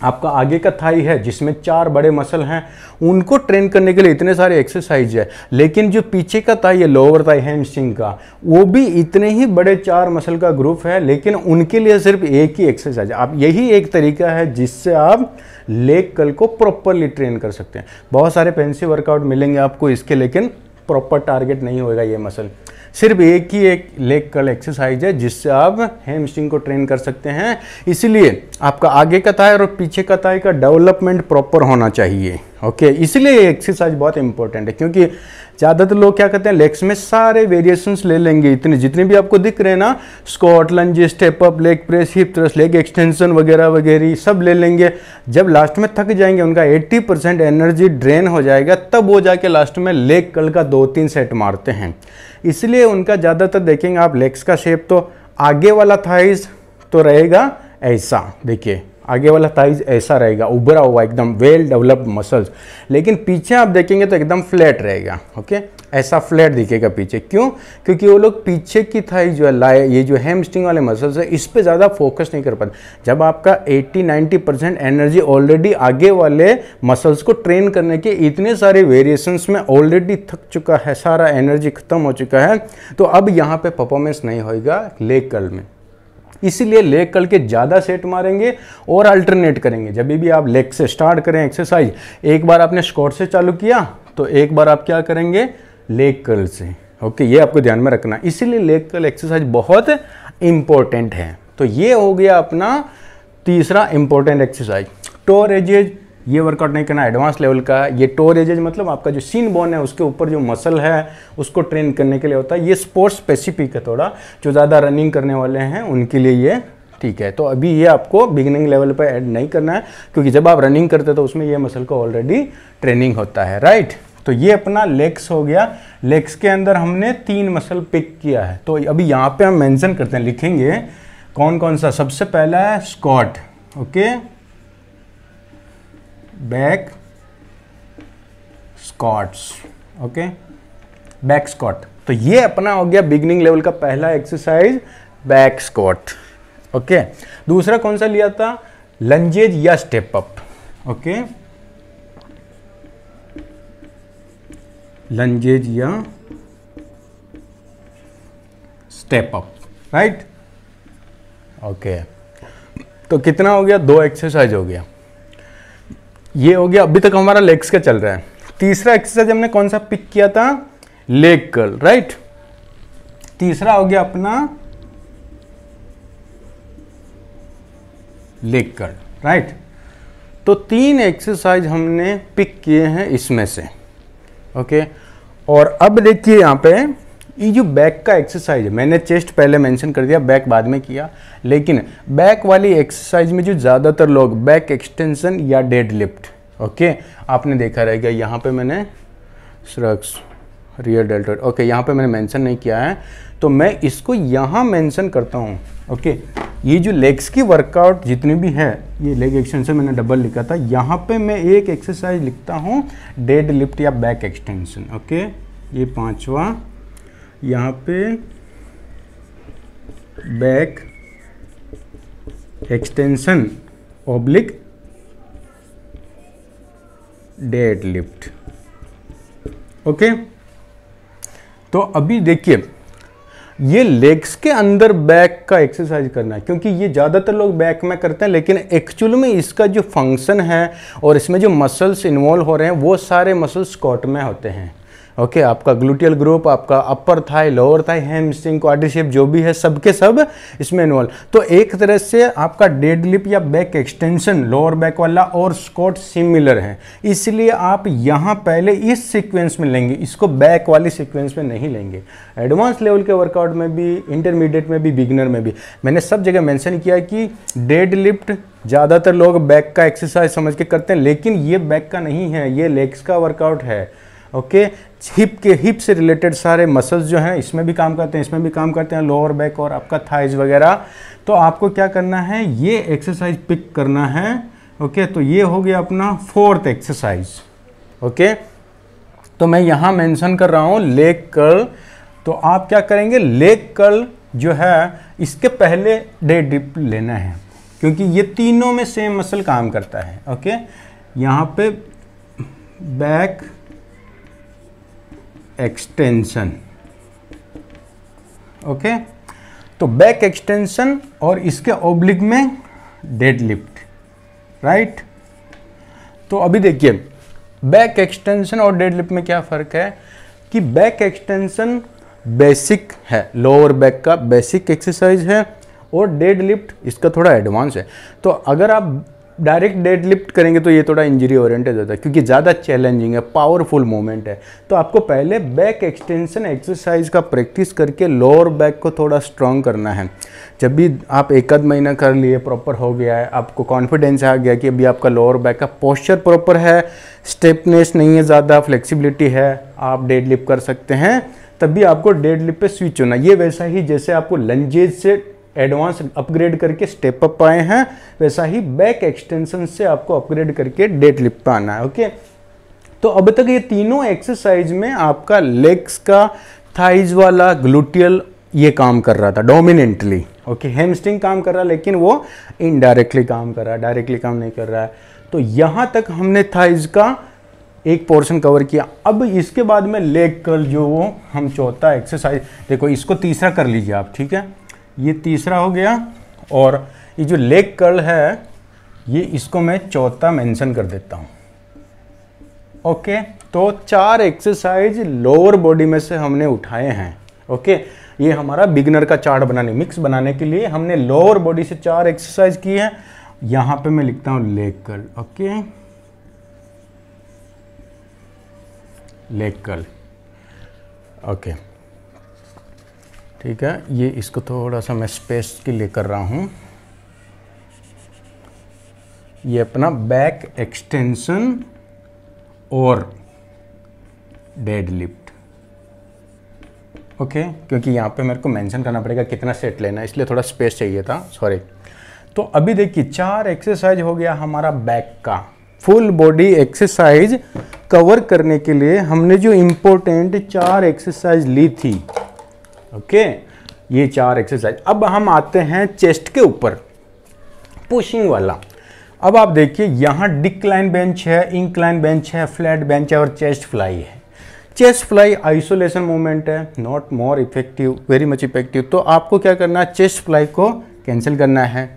आपका, आगे का थाई है जिसमें 4 बड़े मसल हैं, उनको ट्रेन करने के लिए इतने सारे एक्सरसाइज है, लेकिन जो पीछे का थाई है, लोअर थाई हैमस्ट्रिंग का, वो भी इतने ही बड़े 4 मसल का ग्रुप है, लेकिन उनके लिए सिर्फ एक ही एक्सरसाइज है। आप यही एक तरीका है जिससे आप लेग कर्ल को प्रॉपरली ट्रेन कर सकते हैं। बहुत सारे फैंसी वर्कआउट मिलेंगे आपको इसके, लेकिन प्रॉपर टारगेट नहीं होगा ये मसल। सिर्फ एक ही एक लेग कर्ल एक्सरसाइज है जिससे आप हैमस्ट्रिंग को ट्रेन कर सकते हैं। इसलिए आपका आगे का थाई और पीछे का थाई का डेवलपमेंट प्रॉपर होना चाहिए, ओके। इसलिए ये एक्सरसाइज बहुत इंपॉर्टेंट है, क्योंकि ज़्यादातर लोग क्या करते हैं, लेग्स में सारे वेरिएशंस ले लेंगे, इतने जितने भी आपको दिख रहे हैं ना, squat, lunge, step up, leg press, hip thrust, leg extension वगैरह वगैरह सब ले लेंगे। जब लास्ट में थक जाएंगे, उनका 80% एनर्जी ड्रेन हो जाएगा, तब वो जाके लास्ट में लेग कर्ल का 2-3 सेट मारते हैं। इसलिए उनका ज़्यादातर देखेंगे आप लेग्स का शेप, तो आगे वाला थाइज तो रहेगा ऐसा, देखिए आगे वाला थाइज ऐसा रहेगा, उभरा हुआ एकदम वेल डेवलप्ड मसल्स, लेकिन पीछे आप देखेंगे तो एकदम फ्लैट रहेगा, ओके, ऐसा फ्लैट दिखेगा पीछे। क्यों? क्योंकि वो लोग पीछे की थाई जो है, ये जो हैमस्ट्रिंग वाले मसल्स है, इस पे ज़्यादा फोकस नहीं कर पाते। जब आपका 80-90% एनर्जी ऑलरेडी आगे वाले मसल्स को ट्रेन करने के इतने सारे वेरिएशंस में ऑलरेडी थक चुका है, सारा एनर्जी खत्म हो चुका है, तो अब यहाँ पे परफॉर्मेंस नहीं होगा लेग कर्ल में। इसीलिए लेग कर्ल के ज़्यादा सेट मारेंगे और अल्टरनेट करेंगे। जब भी आप लेग से स्टार्ट करें एक्सरसाइज, एक बार आपने स्क्वाट से चालू किया तो एक बार आप क्या करेंगे, लेग कर्ल से, ओके, ये आपको ध्यान में रखना। इसीलिए लेग कर्ल एक्सरसाइज बहुत इंपॉर्टेंट है। तो ये हो गया अपना तीसरा इंपॉर्टेंट एक्सरसाइज। टो रेजेज, ये वर्कआउट नहीं करना, एडवांस लेवल का। ये टो रेजेज मतलब आपका जो सीन बोन है उसके ऊपर जो मसल है उसको ट्रेन करने के लिए होता है। ये स्पोर्ट्स स्पेसिफिक है थोड़ा, जो ज़्यादा रनिंग करने वाले हैं उनके लिए ये ठीक है। तो अभी ये आपको बिगिनिंग लेवल पर ऐड नहीं करना है, क्योंकि जब आप रनिंग करते हैं तो उसमें ये मसल को ऑलरेडी ट्रेनिंग होता है, राइट। तो ये अपना लेग्स हो गया। लेग्स के अंदर हमने 3 मसल पिक किया है। तो अभी यहाँ पे हम मेंशन करते हैं, लिखेंगे कौन कौन सा। सबसे पहला है squat, okay, back squats, okay, back squat. तो ये अपना हो गया बिगिनिंग लेवल का पहला एक्सरसाइज, बैक स्क्वाट, ओके। दूसरा कौन सा लिया था, लंजेज या स्टेप अप, ओके, लंजेज या स्टेप अप, राइट, ओके। तो कितना हो गया, 2 एक्सरसाइज हो गया। ये हो गया, अभी तक हमारा लेग्स का चल रहा है। तीसरा एक्सरसाइज हमने कौन सा पिक किया था, लेग कर्ल, राइट। तीसरा हो गया अपना लेग कर्ल, राइट। तो 3 एक्सरसाइज हमने पिक किए हैं इसमें से, ओके। और अब देखिए यहाँ पे ये जो बैक का एक्सरसाइज है, मैंने चेस्ट पहले मेंशन कर दिया, बैक बाद में किया, लेकिन बैक वाली एक्सरसाइज में जो ज़्यादातर लोग बैक एक्सटेंशन या डेड लिफ्ट, ओके, आपने देखा रहेगा यहाँ पे मैंने श्रक्स रियर डेल्टॉइड, ओके, यहाँ पे मैंने मेंशन नहीं किया है, तो मैं इसको यहाँ मेंशन करता हूँ। ओके, ये जो लेग्स की वर्कआउट जितनी भी है, ये लेग एक्सटेंशन मैंने डबल लिखा था, यहाँ पे मैं एक एक्सरसाइज लिखता हूँ डेड लिफ्ट या बैक एक्सटेंशन। ओके, ये पांचवा, यहाँ पे back extension oblique dead lift. Okay, तो अभी देखिए ये लेग्स के अंदर बैक का एक्सरसाइज करना है, क्योंकि ये ज़्यादातर लोग बैक में करते हैं, लेकिन एक्चुअल में इसका जो फंक्शन है और इसमें जो मसल्स इन्वॉल्व हो रहे हैं वो सारे मसल्स स्क्वाट में होते हैं। ओके, आपका ग्लूटियल ग्रुप, आपका upper thigh, lower thigh, hamstring, quadricep जो भी है सबके सब इसमें इन्वॉल्व। तो एक तरह से आपका डेड लिफ्ट या बैक एक्सटेंशन लोअर बैक वाला और स्क्वाट सिमिलर है, इसलिए आप यहाँ पहले इस सीक्वेंस में लेंगे, इसको बैक वाली सीक्वेंस में नहीं लेंगे। एडवांस लेवल के वर्कआउट में भी, इंटरमीडिएट में भी, बिगिनर में भी मैंने सब जगह मेंशन किया कि डेड लिफ्ट ज़्यादातर लोग बैक का एक्सरसाइज समझ के करते हैं, लेकिन ये बैक का नहीं है, ये लेग्स का वर्कआउट है। ओके, हिप से रिलेटेड सारे मसल्स जो हैं इसमें भी काम करते हैं, इसमें भी काम करते हैं, लोअर बैक और आपका थाइज वगैरह। तो आपको क्या करना है, ये एक्सरसाइज पिक करना है। ओके, तो ये हो गया अपना फोर्थ एक्सरसाइज। ओके, तो मैं यहाँ मेंशन कर रहा हूँ लेग कर्ल। तो आप क्या करेंगे, लेग कर्ल जो है इसके पहले डेड लिफ्ट लेना है, क्योंकि ये तीनों में सेम मसल काम करता है। ओके, यहाँ पे बैक एक्सटेंशन। ओके, तो बैक एक्सटेंशन और इसके ऑब्लिक में डेड लिफ्ट, राइट। तो अभी देखिए बैक एक्सटेंशन और डेड लिफ्ट में क्या फ़र्क है कि बैक एक्सटेंशन बेसिक है, लोअर बैक का बेसिक एक्सरसाइज है, और डेड लिफ्ट इसका थोड़ा एडवांस है। तो अगर आप डायरेक्ट डेड लिफ्ट करेंगे तो ये थोड़ा इंजरी ओरिएंटेड होता है, क्योंकि ज़्यादा चैलेंजिंग है, पावरफुल मूवमेंट है। तो आपको पहले बैक एक्सटेंशन एक्सरसाइज का प्रैक्टिस करके लोअर बैक को थोड़ा स्ट्रॉन्ग करना है। जब भी आप एक आध महीना कर लिए, प्रॉपर हो गया है, आपको कॉन्फिडेंस आ गया कि अभी आपका लोअर बैक का पोस्चर प्रॉपर है, स्टेपनेस नहीं है, ज़्यादा फ्लेक्सिबिलिटी है, आप डेड लिफ्ट कर सकते हैं, तभी आपको डेड लिफ्ट पे स्विच होना। ये वैसा ही जैसे आपको लंजेज से एडवांस अपग्रेड करके स्टेप अप आए हैं, वैसा ही बैक एक्सटेंशन से आपको अपग्रेड करके डेड लिफ्ट पे आना है। ओके, तो अब तक ये तीनों एक्सरसाइज में आपका लेग्स का थाइज वाला ग्लूटियल ये काम कर रहा था डोमिनेंटली। ओके, हैमस्ट्रिंग काम कर रहा है, लेकिन वो इनडायरेक्टली काम कर रहा है, डायरेक्टली काम नहीं कर रहा है। तो यहाँ तक हमने थाइज का एक पोर्शन कवर किया। अब इसके बाद में लेग कर्ल जो वो हम चौथा एक्सरसाइज, देखो इसको तीसरा कर लीजिए आप, ठीक है, ये तीसरा हो गया, और ये जो लेग कर्ल है ये इसको मैं चौथा मेंशन कर देता हूँ। ओके, तो 4 एक्सरसाइज लोअर बॉडी में से हमने उठाए हैं। ओके, ये हमारा बिगिनर का चार्ट बनाने, मिक्स बनाने के लिए हमने लोअर बॉडी से 4 एक्सरसाइज की है। यहाँ पे मैं लिखता हूँ leg curl. Okay, leg curl. Okay, ठीक है, ये इसको थोड़ा सा मैं स्पेस के लिए कर रहा हूँ। ये अपना बैक एक्सटेंशन और डेड लिफ्ट। ओके, क्योंकि यहाँ पे मेरे को मेंशन करना पड़ेगा कितना सेट लेना है, इसलिए थोड़ा स्पेस चाहिए था, सॉरी। तो अभी देखिए 4 एक्सरसाइज हो गया हमारा बैक का। फुल बॉडी एक्सरसाइज कवर करने के लिए हमने जो इम्पोर्टेंट 4 एक्सरसाइज ली थी। ओके, ये 4 एक्सरसाइज। अब हम आते हैं चेस्ट के ऊपर, पुशिंग वाला। अब आप देखिए यहाँ डिक्लाइन बेंच है, इंक्लाइन बेंच है, फ्लैट बेंच है और चेस्ट फ्लाई है। चेस्ट फ्लाई आइसोलेशन मूवमेंट है, not more effective, very much effective. तो आपको क्या करना है, चेस्ट फ्लाई को कैंसिल करना है।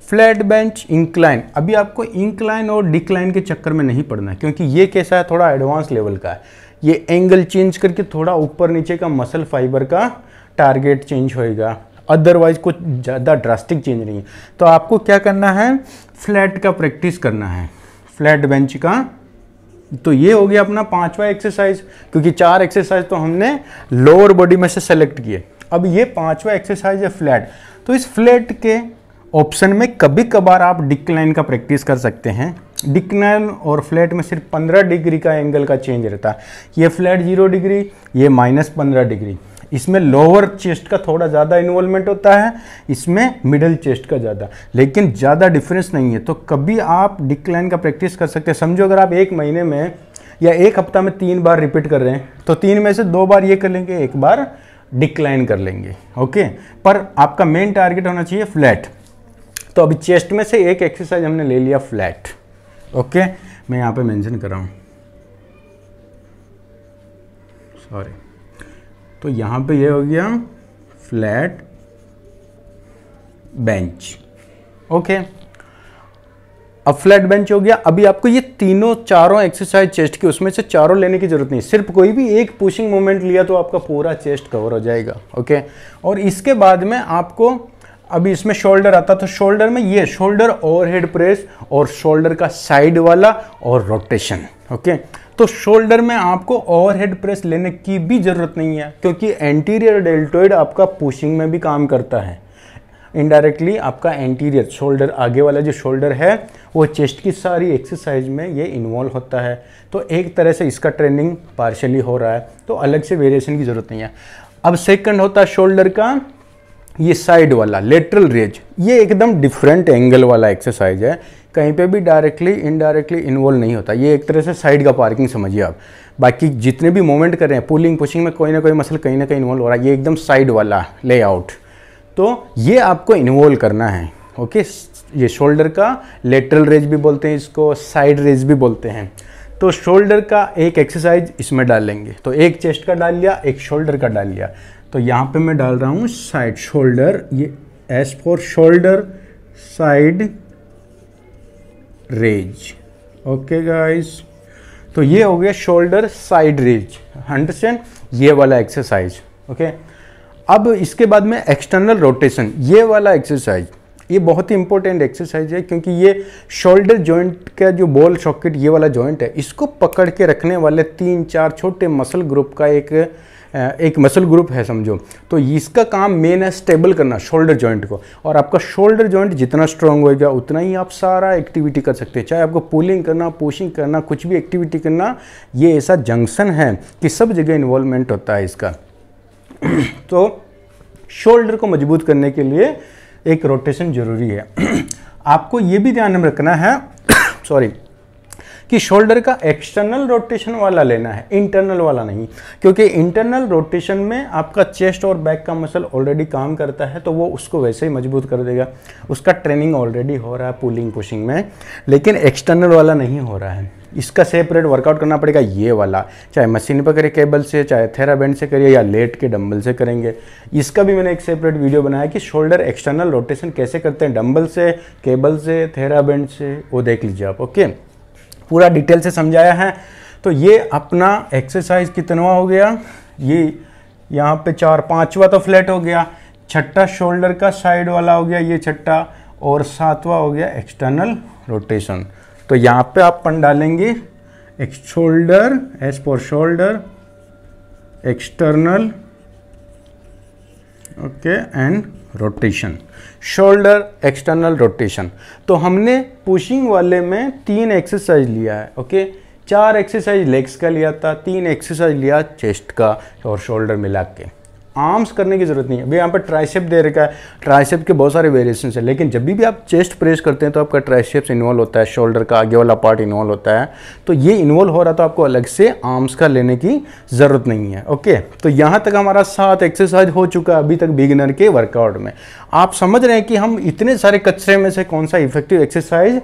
फ्लैट बेंच इंक्लाइन, अभी आपको इंक्लाइन और डिक्लाइन के चक्कर में नहीं पड़ना है, क्योंकि ये कैसा है, थोड़ा एडवांस लेवल का है। ये एंगल चेंज करके थोड़ा ऊपर नीचे का मसल फाइबर का टारगेट चेंज होएगा, अदरवाइज कुछ ज़्यादा ड्रास्टिक चेंज नहीं है। तो आपको क्या करना है, फ्लैट का प्रैक्टिस करना है, फ्लैट बेंच का तो ये हो गया अपना 5वां एक्सरसाइज, क्योंकि 4 एक्सरसाइज तो हमने लोअर बॉडी में से सेलेक्ट किए। अब ये 5वां एक्सरसाइज है फ्लैट। तो इस फ्लैट के ऑप्शन में कभी कभार आप डिक्लाइन का प्रैक्टिस कर सकते हैं। डिक्लाइन और फ्लैट में सिर्फ 15 डिग्री का एंगल का चेंज रहता है। ये फ्लैट 0 डिग्री, ये -15 डिग्री। इसमें लोअर चेस्ट का थोड़ा ज़्यादा इन्वॉल्वमेंट होता है, इसमें मिडिल चेस्ट का ज़्यादा, लेकिन ज़्यादा डिफरेंस नहीं है। तो कभी आप डिक्लाइन का प्रैक्टिस कर सकते हैं। समझो अगर आप 1 महीने में या 1 हफ्ता में 3 बार रिपीट कर रहे हैं, तो 3 में से 2 बार ये कर लेंगे, 1 बार डिक्लाइन कर लेंगे। ओके, पर आपका मेन टारगेट होना चाहिए फ्लैट। तो अभी चेस्ट में से एक एक्सरसाइज हमने ले लिया फ्लैट। ओके, मैं यहाँ पे मेंशन कर रहा हूँ, सॉरी। तो यहाँ पे ये हो गया फ्लैट बेंच। ओके, अब फ्लैट बेंच हो गया। अभी आपको ये चारों एक्सरसाइज चेस्ट की, उसमें से चारों लेने की जरूरत नहीं, सिर्फ कोई भी एक पुशिंग मूवमेंट लिया तो आपका पूरा चेस्ट कवर हो जाएगा। ओके, और इसके बाद में आपको अभी इसमें शोल्डर आता, तो शोल्डर में ये शोल्डर ओवरहेड प्रेस और शोल्डर का साइड वाला और रोटेशन। ओके, तो शोल्डर में आपको ओवरहेड प्रेस लेने की भी जरूरत नहीं है, क्योंकि एंटीरियर डेल्टोइड आपका पुशिंग में भी काम करता है। इनडायरेक्टली आपका एंटीरियर शोल्डर, आगे वाला जो शोल्डर है, वो चेस्ट की सारी एक्सरसाइज में ये इन्वॉल्व होता है। तो एक तरह से इसका ट्रेनिंग पार्शियली हो रहा है, तो अलग से वेरिएशन की जरूरत नहीं है। अब सेकंड होता है शोल्डर का ये साइड वाला लेटरल रेज। ये एकदम डिफरेंट एंगल वाला एक्सरसाइज है, कहीं पे भी डायरेक्टली इनडायरेक्टली इन्वॉल्व नहीं होता। ये एक तरह से साइड का पार्किंग समझिए आप। बाकी जितने भी मूवमेंट कर रहे हैं, पुलिंग पुशिंग में कोई ना कोई मसल कहीं ना कहीं इन्वॉल्व हो रहा है। ये एकदम साइड वाला लेआउट, तो ये आपको इन्वॉल्व करना है। ओके, ये शोल्डर का लेटरल रेज भी बोलते हैं, इसको साइड रेज भी बोलते हैं। तो शोल्डर का एक एक्सरसाइज इसमें डाल लेंगे, तो एक चेस्ट का डाल लिया, एक शोल्डर का डाल लिया। तो यहाँ पे मैं डाल रहा हूँ साइड शोल्डर, ये S for shoulder side raise. Okay guys, तो ये हो गया शोल्डर साइड रेज, अंडरस्टैंड, ये वाला एक्सरसाइज। ओके, अब इसके बाद में एक्सटर्नल रोटेशन, ये वाला एक्सरसाइज, ये बहुत ही इंपॉर्टेंट एक्सरसाइज है, क्योंकि ये शोल्डर जॉइंट का जो बॉल सॉकेट ये वाला जॉइंट है, इसको पकड़ के रखने वाले 3-4 छोटे मसल ग्रुप का एक मसल ग्रुप है समझो। तो इसका काम मेन है स्टेबल करना शोल्डर जॉइंट को। और आपका शोल्डर जॉइंट जितना स्ट्रांग होएगा उतना ही आप सारा एक्टिविटी कर सकते हैं, चाहे आपको पुलिंग करना, पुशिंग करना, कुछ भी एक्टिविटी करना। ये ऐसा जंक्शन है कि सब जगह इन्वॉल्वमेंट होता है इसका। तो शोल्डर को मजबूत करने के लिए एक रोटेशन जरूरी है। आपको ये भी ध्यान में रखना है सॉरी, कि शोल्डर का एक्सटर्नल रोटेशन वाला लेना है, इंटरनल वाला नहीं, क्योंकि इंटरनल रोटेशन में आपका चेस्ट और बैक का मसल ऑलरेडी काम करता है, तो वो उसको वैसे ही मजबूत कर देगा। उसका ट्रेनिंग ऑलरेडी हो रहा है पुलिंग पुशिंग में, लेकिन एक्सटर्नल वाला नहीं हो रहा है। इसका सेपरेट वर्कआउट करना पड़ेगा, ये वाला, चाहे मशीन पर करें केबल से, चाहे थेराबैंड से करिए, या लेट के डंबल से करेंगे। इसका भी मैंने एक सेपरेट वीडियो बनाया कि शोल्डर एक्सटर्नल रोटेशन कैसे करते हैं, डंबल से, केबल से, थेराबैंड से, वो देख लीजिए आप। ओके, पूरा डिटेल से समझाया है। तो ये अपना एक्सरसाइज कितनवा हो गया, ये यहाँ पे 4-5वां तो फ्लैट हो गया, 6ठा शोल्डर का साइड वाला हो गया, ये 6ठा, और 7वां हो गया एक्सटर्नल रोटेशन। तो यहाँ पे आप पन डालेंगे shoulder, S for shoulder, external, okay, and rotation, shoulder external rotation. तो हमने पुशिंग वाले में 3 एक्सरसाइज लिया है। ओके, 4 एक्सरसाइज लेग्स का लिया था, 3 एक्सरसाइज लिया चेस्ट का और शोल्डर मिला के। आर्म्स करने की जरूरत नहीं है। अभी यहाँ पर ट्राइसेप दे रखा है, ट्राइसेप के बहुत सारे वेरिएशन है, लेकिन जब भी आप चेस्ट प्रेस करते हैं तो आपका ट्राइसेप्स इन्वॉल्व होता है, शोल्डर का आगे वाला पार्ट इन्वॉल्व होता है। तो ये इन्वॉल्व हो रहा तो आपको अलग से आर्म्स का लेने की ज़रूरत नहीं है। ओके, तो यहाँ तक हमारा 7 एक्सरसाइज हो चुका है अभी तक बिगिनर के वर्कआउट में। आप समझ रहे हैं कि हम इतने सारे कचरे में से कौन सा इफेक्टिव एक्सरसाइज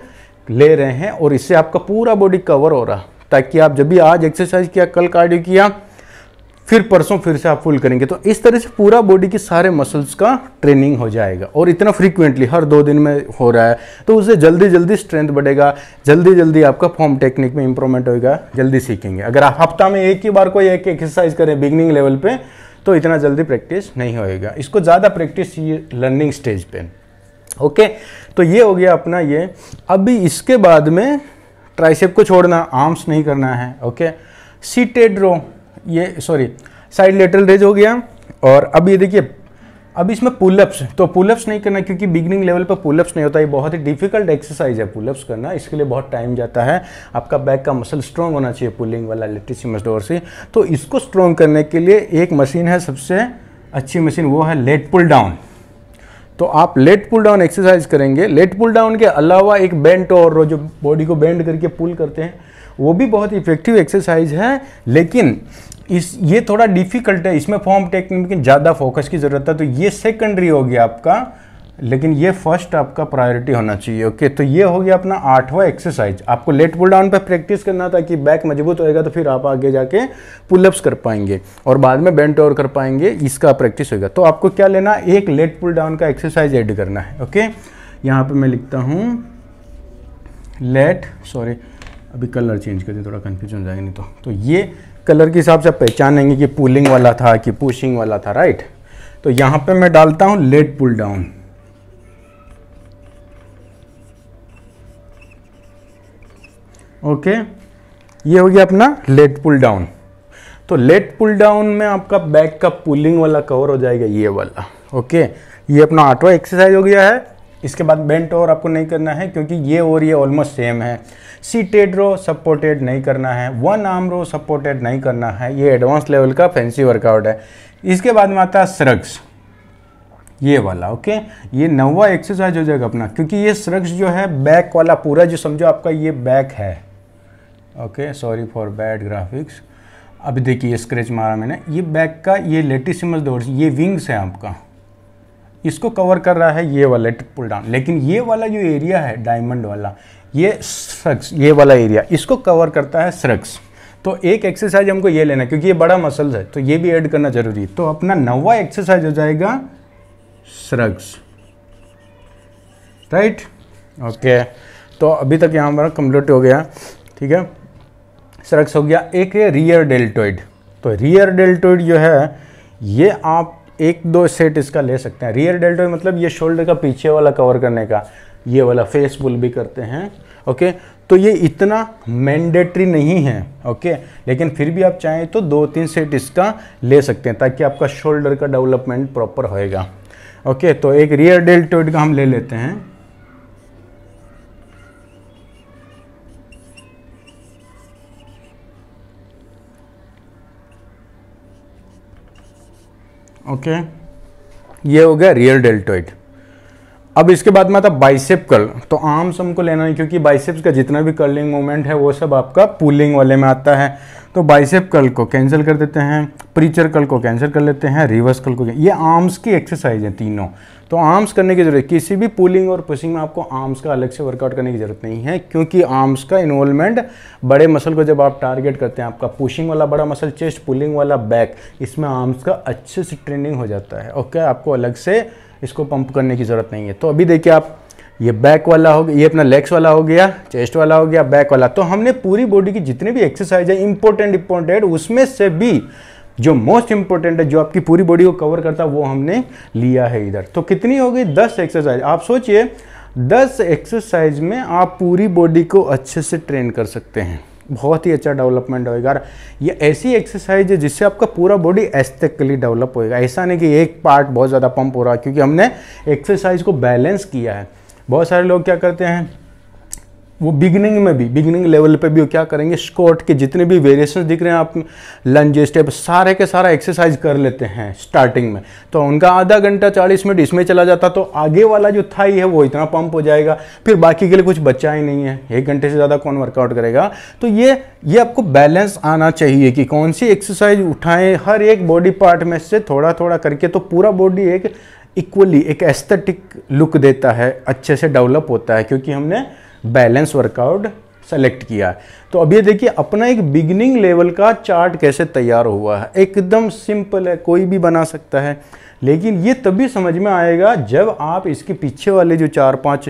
ले रहे हैं, और इससे आपका पूरा बॉडी कवर हो रहा, ताकि आप जब भी आज एक्सरसाइज किया, कल कार्डियो किया, फिर परसों फिर से आप फुल करेंगे, तो इस तरह से पूरा बॉडी के सारे मसल्स का ट्रेनिंग हो जाएगा। और इतना फ्रीक्वेंटली हर 2 दिन में हो रहा है, तो उससे जल्दी जल्दी स्ट्रेंथ बढ़ेगा, जल्दी जल्दी आपका फॉर्म टेक्निक में इंप्रूवमेंट होगा, जल्दी सीखेंगे। अगर आप हफ्ता में एक ही बार कोई एक एक्सरसाइज करें बिगनिंग लेवल पे, तो इतना जल्दी प्रैक्टिस नहीं होएगा। इसको ज़्यादा प्रैक्टिस चाहिए लर्निंग स्टेज पे। ओके, तो ये हो गया अपना ये। अभी इसके बाद में ट्राइसेप को छोड़ना, आर्म्स नहीं करना है। ओके, सीटेड रो, ये सॉरी साइड लेटरल रेज हो गया। और अब ये देखिए, अब इसमें पुलअप्स, तो पुलअप्स नहीं करना क्योंकि बिगिनिंग लेवल पर पुलअप्स नहीं होता। ये बहुत ही डिफिकल्ट एक्सरसाइज है पुलअप्स करना, इसके लिए बहुत टाइम जाता है। आपका बैक का मसल स्ट्रॉन्ग होना चाहिए, पुलिंग वाला लैटिसिमस डोर्सी। तो इसको स्ट्रॉन्ग करने के लिए एक मशीन है, सबसे अच्छी मशीन, वो है लेट पुल डाउन। तो आप लेट पुल डाउन एक्सरसाइज करेंगे। लेट पुल डाउन के अलावा एक बेंट और रो, जो बॉडी को बेंड करके पुल करते हैं, वो भी बहुत इफेक्टिव एक्सरसाइज है, लेकिन ये थोड़ा डिफिकल्ट है, इसमें फॉर्म टेक्निक में ज़्यादा फोकस की ज़रूरत है। तो ये सेकेंडरी हो गया आपका, लेकिन ये फर्स्ट आपका प्रायोरिटी होना चाहिए। ओके, तो ये हो गया अपना 8वां एक्सरसाइज। आपको लेट पुल डाउन पे प्रैक्टिस करना था कि बैक मजबूत होएगा तो फिर आप आगे जाके पुलअप्स कर पाएंगे और बाद में बेंट ओवर कर पाएंगे, इसका प्रैक्टिस होगा। तो आपको क्या लेना, एक लेट पुल डाउन का एक्सरसाइज ऐड करना है। ओके, यहाँ पर मैं लिखता हूँ लेट, सॉरी अभी कलर चेंज कर दें, थोड़ा कन्फ्यूजन हो जाएगा नहीं तो ये कलर के हिसाब से आप पहचानेंगे कि पुलिंग वाला था कि पुशिंग वाला था, राइट। तो यहाँ पे मैं डालता हूँ लेट पुल डाउन। ओके, ये हो गया अपना लेट पुल डाउन। तो लेट पुल डाउन में आपका बैक का पुलिंग वाला कवर हो जाएगा, ये वाला। ओके, ये अपना 8वां एक्सरसाइज हो गया है। इसके बाद बेंट ओवर आपको नहीं करना है क्योंकि ये और ये ऑलमोस्ट सेम है। सीटेड रो सपोर्टेड नहीं करना है, वन आर्म रो सपोर्टेड नहीं करना है, ये एडवांस लेवल का फैंसी वर्कआउट है। इसके बाद में आता है श्रग्स, ये वाला। ओके, ये 9वां एक्सरसाइज हो जाएगा अपना, क्योंकि ये श्रग्स जो है बैक वाला पूरा, जो समझो आपका ये बैक है। Okay, sorry for bad graphics. अभी देखिए स्क्रैच मारा मैंने, ये बैक का ये लेटिसिमस डोर्सी, ये विंग्स है आपका, इसको कवर कर रहा है ये वाला लेट पुल डाउन। लेकिन ये वाला जो एरिया है डायमंड वाला, ये श्रग्स, ये वाला एरिया, इसको कवर करता है श्रग्स। तो एक एक्सरसाइज हमको ये लेना है क्योंकि ये बड़ा मसल्स है, तो ये भी ऐड करना जरूरी है। तो अपना 9वां एक्सरसाइज हो जाएगा श्रग्स, राइट। ओके, तो अभी तक यहाँ हमारा कंप्लीट हो गया, ठीक है। श्रग्स हो गया। एक है रियर डेल्टोइड। तो रियर डेल्टोइड जो है, ये आप 1-2 सेट इसका ले सकते हैं। रियर डेल्टोइड मतलब ये शोल्डर का पीछे वाला कवर करने का, ये वाला फेस पुल भी करते हैं। ओके, तो ये इतना मैंडेटरी नहीं है। ओके, लेकिन फिर भी आप चाहें तो 2-3 सेट इसका ले सकते हैं ताकि आपका शोल्डर का डेवलपमेंट प्रॉपर होएगा। ओके, तो एक रियर डेल्टोइड का हम ले लेते हैं। ओके, ये हो गया रियर डेल्टोइड। अब इसके बाद में आता बाइसेप कर्ल। तो आर्म्स हमको लेना है क्योंकि बाइसेप्स का जितना भी कर्लिंग मूवमेंट है वो सब आपका पुलिंग वाले में आता है। तो बाइसेप कर्ल को कैंसिल कर देते हैं, प्रीचर कर्ल को कैंसिल कर लेते हैं, रिवर्स कर्ल को। ये आर्म्स की एक्सरसाइज है तीनों। तो आर्म्स करने की जरूरत, किसी भी पुलिंग और पुशिंग में आपको आर्म्स का अलग से वर्कआउट करने की जरूरत नहीं है, क्योंकि आर्म्स का इन्वॉल्वमेंट बड़े मसल को जब आप टारगेट करते हैं, आपका पुशिंग वाला बड़ा मसल चेस्ट, पुलिंग वाला बैक, इसमें आर्म्स का अच्छे से ट्रेनिंग हो जाता है। ओके, आपको अलग से इसको पंप करने की ज़रूरत नहीं है। तो अभी देखिए आप, ये बैक वाला हो गया, ये अपना लेग्स वाला हो गया, चेस्ट वाला हो गया, बैक वाला। तो हमने पूरी बॉडी की जितने भी एक्सरसाइज है इंपॉर्टेंट, उसमें से भी जो मोस्ट इंपॉर्टेंट है, जो आपकी पूरी बॉडी को कवर करता है, वो हमने लिया है इधर। तो कितनी हो गई? 10 एक्सरसाइज। आप सोचिए 10 एक्सरसाइज में आप पूरी बॉडी को अच्छे से ट्रेन कर सकते हैं, बहुत ही अच्छा डेवलपमेंट होएगा। ये ऐसी एक्सरसाइज है जिससे आपका पूरा बॉडी एस्थेटिकली डेवलप होएगा। ऐसा नहीं कि एक पार्ट बहुत ज़्यादा पंप हो रहा है, क्योंकि हमने एक्सरसाइज को बैलेंस किया है। बहुत सारे लोग क्या करते हैं, वो बिगिनिंग लेवल पे भी वो क्या करेंगे, स्क्वाट के जितने भी वेरिएशंस दिख रहे हैं आप, लंज स्टेप, सारे के सारा एक्सरसाइज कर लेते हैं स्टार्टिंग में। तो उनका आधा घंटा 40 मिनट इसमें चला जाता, तो आगे वाला जो थाई है वो इतना पंप हो जाएगा, फिर बाकी के लिए कुछ बचा ही नहीं है। 1 घंटे से ज़्यादा कौन वर्कआउट करेगा? तो ये आपको बैलेंस आना चाहिए कि कौन सी एक्सरसाइज उठाएं, हर एक बॉडी पार्ट में से थोड़ा थोड़ा करके, तो पूरा बॉडी एक इक्वली एक एस्थेटिक लुक देता है, अच्छे से डेवलप होता है, क्योंकि हमने बैलेंस वर्कआउट सेलेक्ट किया है। तो अब ये देखिए अपना एक बिगिनिंग लेवल का चार्ट कैसे तैयार हुआ है। एकदम सिंपल है, कोई भी बना सकता है, लेकिन ये तभी समझ में आएगा जब आप इसके पीछे वाले जो 4-5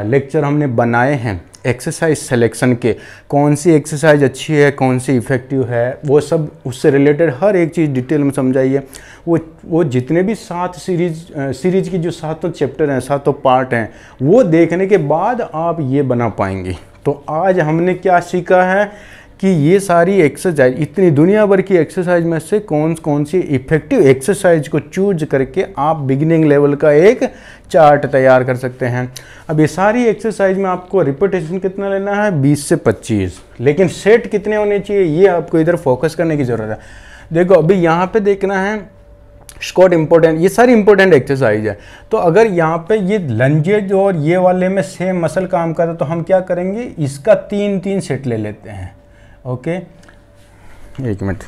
लेक्चर हमने बनाए हैं एक्सरसाइज सिलेक्शन के, कौन सी एक्सरसाइज अच्छी है, कौन सी इफ़ेक्टिव है, वो सब उससे रिलेटेड हर एक चीज़ डिटेल में समझाइए। वो जितने भी 7 सीरीज की जो 7 चैप्टर हैं, 7 पार्ट हैं, वो देखने के बाद आप ये बना पाएंगे तो आज हमने क्या सीखा है कि ये सारी एक्सरसाइज, इतनी दुनिया भर की एक्सरसाइज में से कौन कौन सी इफेक्टिव एक्सरसाइज को चूज करके आप बिगिनिंग लेवल का एक चार्ट तैयार कर सकते हैं। अब ये सारी एक्सरसाइज में आपको रिपीटेशन कितना लेना है, 20 से 25, लेकिन सेट कितने होने चाहिए ये आपको इधर फोकस करने की ज़रूरत है। देखो अभी यहाँ पे देखना है स्क्वाट इंपॉर्टेंट, ये सारी इंपॉर्टेंट एक्सरसाइज है। तो अगर यहाँ पे ये लंजेज और ये वाले में सेम मसल काम कर रहा है तो हम क्या करेंगे, इसका 3-3 सेट ले लेते हैं। ओके, एक मिनट,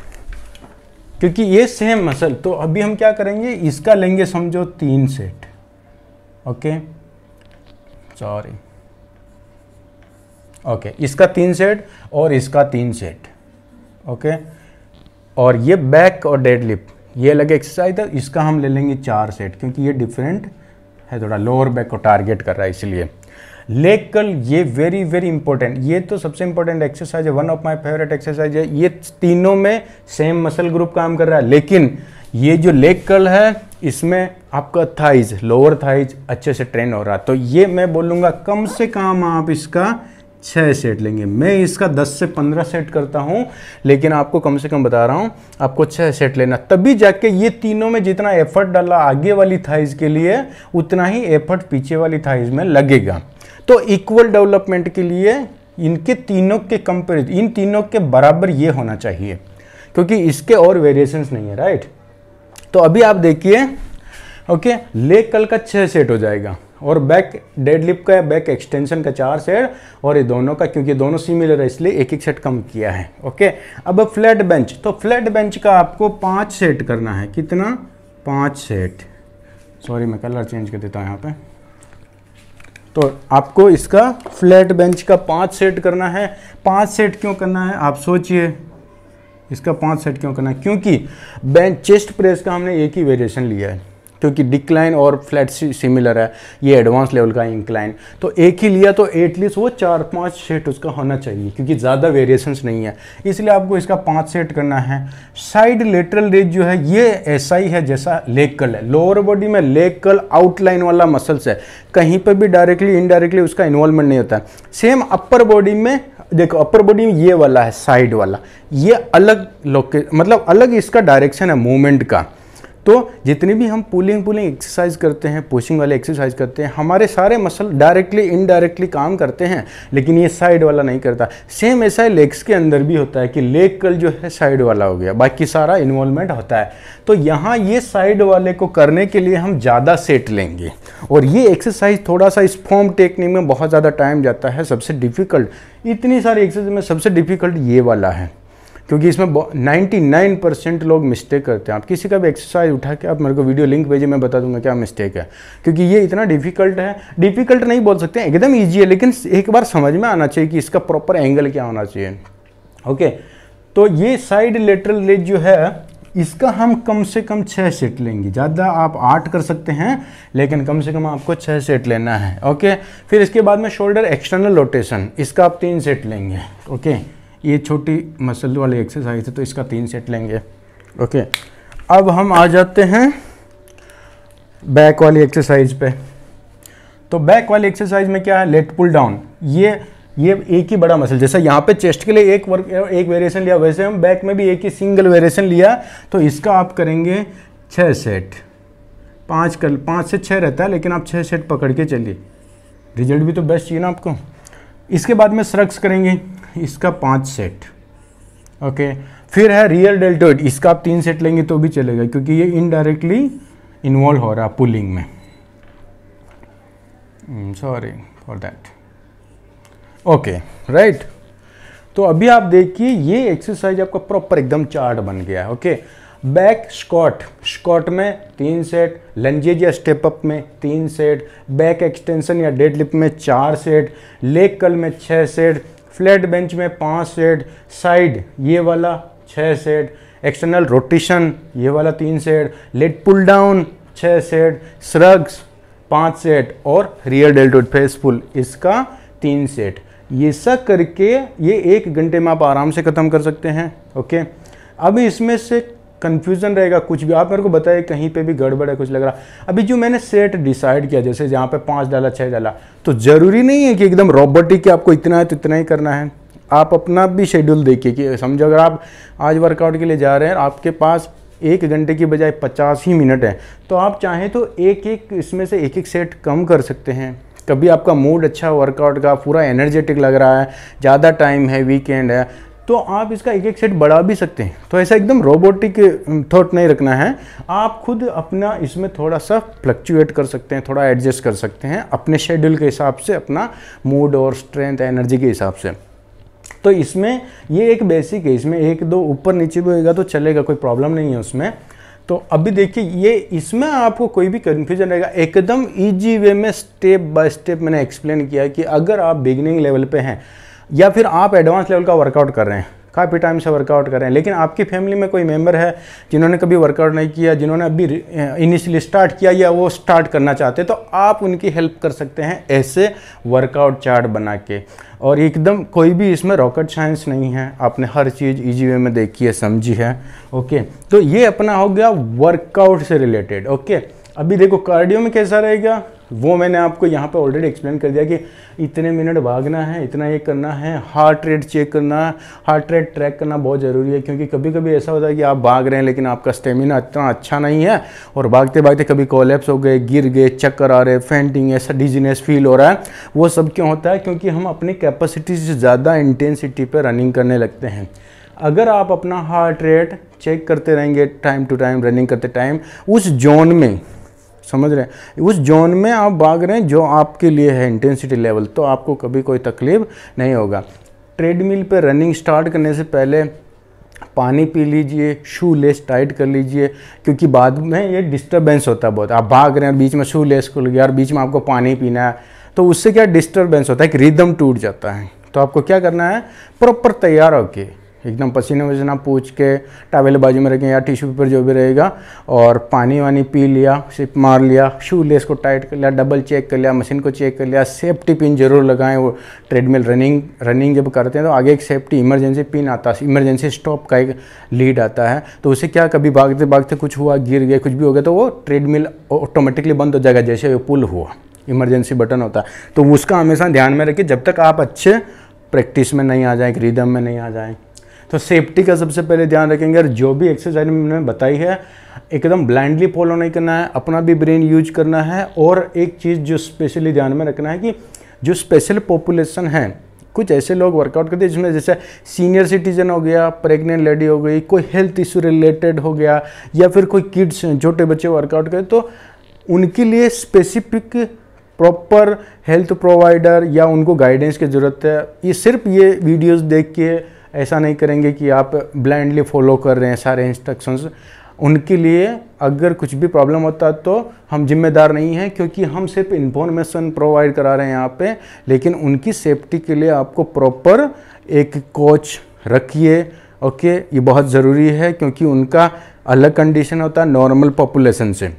क्योंकि ये सेम मसल, तो अभी हम क्या करेंगे, इसका लेंगे समझो 3 सेट। ओके सॉरी, ओके इसका 3 सेट और इसका 3 सेट। ओके, और ये बैक और डेडलिफ्ट ये अलग एक्सरसाइज है, इसका हम ले लेंगे 4 सेट, क्योंकि ये डिफरेंट है, थोड़ा लोअर बैक को टारगेट कर रहा है इसलिए। लेग कर्ल ये वेरी वेरी इंपॉर्टेंट, ये तो सबसे इंपॉर्टेंट एक्सरसाइज है, one of my favourite exercise है। ये तीनों में सेम मसल ग्रुप काम कर रहा है, लेकिन ये जो लेग कर्ल है इसमें आपका थाइज, लोअर थाइज अच्छे से ट्रेन हो रहा है। तो ये मैं बोलूँगा कम से कम आप इसका 6 सेट लेंगे। मैं इसका 10 से 15 सेट करता हूँ, लेकिन आपको कम से कम बता रहा हूँ आपको 6 सेट लेना, तभी जाके ये तीनों में जितना एफर्ट डाला आगे वाली थाइज के लिए उतना ही एफर्ट पीछे वाली थाइज में लगेगा। तो इक्वल डेवलपमेंट के लिए इनके तीनों के कंपेरिजन, इन तीनों के बराबर ये होना चाहिए, क्योंकि इसके और वेरिएशंस नहीं है, राइट। तो अभी आप देखिए, ओके लेग कर्ल का 6 सेट हो जाएगा, और बैक डेडलिफ्ट का, बैक एक्सटेंशन का 4 सेट, और ये दोनों का, क्योंकि दोनों सिमिलर है इसलिए एक सेट कम किया है। ओके, अब फ्लैट बेंच, तो फ्लैट बेंच का आपको 5 सेट करना है। कितना, 5 सेट। सॉरी मैं कलर चेंज कर देता हूँ यहाँ पे। तो आपको इसका फ्लैट बेंच का 5 सेट करना है। 5 सेट क्यों करना है आप सोचिए, इसका 5 सेट क्यों करना है, क्योंकि बेंच चेस्ट प्रेस का हमने एक ही वेरिएशन लिया है, क्योंकि डिक्लाइन और फ्लैट सिमिलर है, ये एडवांस लेवल का इंक्लाइन, तो एक ही लिया, तो एटलीस्ट वो 4-5 सेट उसका होना चाहिए, क्योंकि ज़्यादा वेरिएशंस नहीं है, इसलिए आपको इसका 5 सेट करना है। साइड लेटरल रेज जो है ये ऐसा ही है जैसा लेग कर्ल है। लोअर बॉडी में लेग कर्ल आउटलाइन वाला मसल्स है, कहीं पर भी डायरेक्टली इनडायरेक्टली उसका इन्वॉल्वमेंट नहीं होता है। सेम अपर बॉडी में देखो, अपर बॉडी में ये वाला है साइड वाला, ये अलग मतलब अलग इसका डायरेक्शन है मूवमेंट का। तो जितनी भी हम पुलिंग एक्सरसाइज करते हैं, पुशिंग वाले एक्सरसाइज करते हैं, हमारे सारे मसल डायरेक्टली इनडायरेक्टली काम करते हैं, लेकिन ये साइड वाला नहीं करता। सेम ऐसा ही लेग्स के अंदर भी होता है कि लेग कर्ल जो है साइड वाला हो गया, बाकी सारा इन्वॉल्वमेंट होता है। तो यहाँ ये साइड वाले को करने के लिए हम ज़्यादा सेट लेंगे, और ये एक्सरसाइज थोड़ा सा इस फॉर्म टेक्निक में बहुत ज़्यादा टाइम जाता है। सबसे डिफ़िकल्ट, इतनी सारी एक्सरसाइज में सबसे डिफ़िकल्ट ये वाला है, क्योंकि इसमें 99% लोग मिस्टेक करते हैं। आप किसी का भी एक्सरसाइज उठा के आप मेरे को वीडियो लिंक भेजिए, मैं बता दूंगा क्या मिस्टेक है, क्योंकि ये इतना डिफिकल्ट है। डिफिकल्ट नहीं बोल सकते, एकदम ईजी है, लेकिन एक बार समझ में आना चाहिए कि इसका प्रॉपर एंगल क्या होना चाहिए। ओके, तो ये साइड लेटरल रेज जो है इसका हम कम से कम 6 सेट लेंगे। ज़्यादा आप 8 कर सकते हैं, लेकिन कम से कम आपको 6 सेट लेना है। ओके, फिर इसके बाद में शोल्डर एक्सटर्नल रोटेशन, इसका आप 3 सेट लेंगे। ओके, ये छोटी मसल वाली एक्सरसाइज है, तो इसका 3 सेट लेंगे। ओके, अब हम आ जाते हैं बैक वाली एक्सरसाइज पे। तो बैक वाली एक्सरसाइज में क्या है, लेट पुल डाउन। ये एक ही बड़ा मसल, जैसा यहाँ पे चेस्ट के लिए एक वेरिएशन लिया, वैसे हम बैक में भी एक ही सिंगल वेरिएशन लिया। तो इसका आप करेंगे 6 सेट, 5 से 6 रहता है, लेकिन आप 6 सेट पकड़ के चलिए, रिजल्ट भी तो बेस्ट चाहिए ना आपको। इसके बाद में श्रग्स करेंगे, इसका 5 सेट। ओके, फिर है रियल डेल्टोइड, इसका आप 3 सेट लेंगे तो भी चलेगा, क्योंकि ये इनडायरेक्टली इन्वॉल्व हो रहा है पुलिंग में। Sorry for that. Okay right, तो अभी आप देखिए ये एक्सरसाइज आपका प्रॉपर एकदम चार्ट बन गया है। ओके, बैक स्क्वाट में 3 सेट, लंजेज या स्टेप अप में 3 सेट, बैक एक्सटेंशन या डेडलिफ्ट में 4 सेट, लेग कर्ल में 6 सेट, फ्लैट बेंच में 5 सेट, साइड ये वाला 6 सेट, एक्सटर्नल रोटेशन ये वाला 3 set, lat pull down 6 set, shrugs 5 set, और रियर डेल्टोइड फेस पुल इसका 3 सेट। ये सब करके ये 1 घंटे में आप आराम से ख़त्म कर सकते हैं। ओके, अब इसमें से कन्फ्यूज़न रहेगा, कुछ भी आप मेरे को बताइए कहीं पे भी गड़बड़ है, कुछ लग रहा। अभी जो मैंने सेट डिसाइड किया, जैसे जहाँ पे 5 डाला 6 डाला, तो ज़रूरी नहीं है कि एकदम रोबोटिक कि आपको इतना है तो इतना ही करना है। आप अपना भी शेड्यूल देखिए कि समझो अगर आप आज वर्कआउट के लिए जा रहे हैं, आपके पास 1 घंटे की बजाय 50 ही मिनट है, तो आप चाहें तो एक एक इसमें से एक एक सेट कम कर सकते हैं। कभी आपका मूड अच्छा वर्कआउट का, पूरा एनर्जेटिक लग रहा है, ज़्यादा टाइम है, वीकेंड है, तो आप इसका एक एक सेट बढ़ा भी सकते हैं। तो ऐसा एकदम रोबोटिक थॉट नहीं रखना है, आप खुद अपना इसमें थोड़ा सा फ्लक्चुएट कर सकते हैं, थोड़ा एडजस्ट कर सकते हैं अपने शेड्यूल के हिसाब से, अपना मूड और स्ट्रेंथ एनर्जी के हिसाब से। तो इसमें ये एक बेसिक है, इसमें 1-2 ऊपर नीचे भी होगा तो चलेगा, कोई प्रॉब्लम नहीं है उसमें। तो अभी देखिए ये इसमें आपको कोई भी कन्फ्यूजन रहेगा, एकदम ईजी वे में स्टेप बाय स्टेप मैंने एक्सप्लेन किया है कि अगर आप बिगिनिंग लेवल पे हैं या फिर आप एडवांस लेवल का वर्कआउट कर रहे हैं, काफ़ी टाइम से वर्कआउट कर रहे हैं, लेकिन आपकी फैमिली में कोई मेंबर है जिन्होंने कभी वर्कआउट नहीं किया, जिन्होंने अभी इनिशियली स्टार्ट किया या वो स्टार्ट करना चाहते हैं, तो आप उनकी हेल्प कर सकते हैं ऐसे वर्कआउट चार्ट बना के। और एकदम कोई भी इसमें रॉकेट साइंस नहीं है, आपने हर चीज़ ईजी वे में देखी है, समझी है। ओके, तो ये अपना हो गया वर्कआउट से रिलेटेड। ओके, अभी देखो कार्डियो में कैसा रहेगा वो मैंने आपको यहाँ पे ऑलरेडी एक्सप्लेन कर दिया कि इतने मिनट भागना है, इतना ये करना है, हार्ट रेट चेक करना है, हार्ट रेट ट्रैक करना बहुत ज़रूरी है, क्योंकि कभी कभी ऐसा होता है कि आप भाग रहे हैं लेकिन आपका स्टेमिना इतना अच्छा नहीं है और भागते भागते कभी कोलैप्स हो गए, गिर गए, चक्कर आ रहे, फेंटिंग, ऐसा डिजीनेस फील हो रहा है। वो सब क्यों होता है? क्योंकि हम अपनी कैपेसिटी से ज़्यादा इंटेंसिटी पर रनिंग करने लगते हैं। अगर आप अपना हार्ट रेट चेक करते रहेंगे टाइम टू टाइम, रनिंग करते टाइम, उस जोन में, समझ रहे हैं, उस जोन में आप भाग रहे हैं जो आपके लिए है इंटेंसिटी लेवल, तो आपको कभी कोई तकलीफ नहीं होगा। ट्रेडमिल पे रनिंग स्टार्ट करने से पहले पानी पी लीजिए, शू लेस टाइट कर लीजिए, क्योंकि बाद में ये डिस्टर्बेंस होता है बहुत। आप भाग रहे हैं, बीच में शू लेस खुल गया और बीच में आपको पानी पीना है, तो उससे क्या डिस्टर्बेंस होता है कि रिदम टूट जाता है। तो आपको क्या करना है, प्रॉपर तैयार होके एकदम पसीना वसीना पूछ के, टॉवेल बाजू में रखें या टिश्यू पेपर जो भी रहेगा, और पानी वानी पी लिया, सिप मार लिया, शू लेस को टाइट कर लिया, डबल चेक कर लिया, मशीन को चेक कर लिया, सेफ्टी पिन जरूर लगाएं। वो ट्रेडमिल रनिंग जब करते हैं तो आगे एक सेफ्टी इमरजेंसी पिन आता है, इमरजेंसी स्टॉप का एक लीड आता है, तो उससे क्या कभी भागते भागते कुछ हुआ, गिर गए, कुछ भी हो गया, तो वो ट्रेडमिल ऑटोमेटिकली बंद हो जाएगा, जैसे वो पुल हुआ, इमरजेंसी बटन होता है। तो उसका हमेशा ध्यान में रखिए जब तक आप अच्छे प्रैक्टिस में नहीं आ जाएँ, रिदम में नहीं आ जाएँ। तो सेफ्टी का सबसे पहले ध्यान रखेंगे, और जो भी एक्सरसाइज मैंने बताई है एकदम ब्लाइंडली फॉलो नहीं करना है, अपना भी ब्रेन यूज करना है। और एक चीज़ जो स्पेशली ध्यान में रखना है कि जो स्पेशल पॉपुलेशन है, कुछ ऐसे लोग वर्कआउट करते हैं जिसमें जैसे सीनियर सिटीजन हो गया, प्रेग्नेंट लेडी हो गई, कोई हेल्थ इशू रिलेटेड हो गया, या फिर कोई किड्स छोटे बच्चे वर्कआउट करते, तो उनके लिए स्पेसिफिक प्रॉपर हेल्थ प्रोवाइडर या उनको गाइडेंस की ज़रूरत है। ये सिर्फ ये वीडियोस देख के ऐसा नहीं करेंगे कि आप ब्लाइंडली फॉलो कर रहे हैं सारे इंस्ट्रक्शंस। उनके लिए अगर कुछ भी प्रॉब्लम होता है तो हम जिम्मेदार नहीं हैं, क्योंकि हम सिर्फ इन्फॉर्मेशन प्रोवाइड करा रहे हैं यहाँ पे, लेकिन उनकी सेफ्टी के लिए आपको प्रॉपर एक कोच रखिए। ओके, ये बहुत ज़रूरी है, क्योंकि उनका अलग कंडीशन होता है नॉर्मल पॉपुलेशन से,